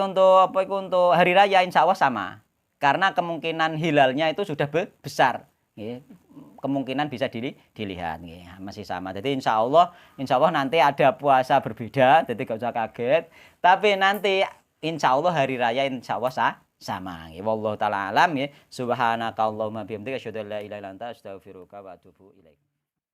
untuk untuk hari raya insya Allah sama. Karena kemungkinan hilalnya itu sudah besar. kemungkinan bisa dilihat nggih, masih sama. Jadi insya Allah nanti ada puasa berbeda, jadi gak usah kaget. Tapi nanti insya Allah hari raya insya Allah sama. Wallahu taala alam. Subhanakallahumma bihamdika asyhadu an la ilaha illa anta astaghfiruka wa atubu ilaik.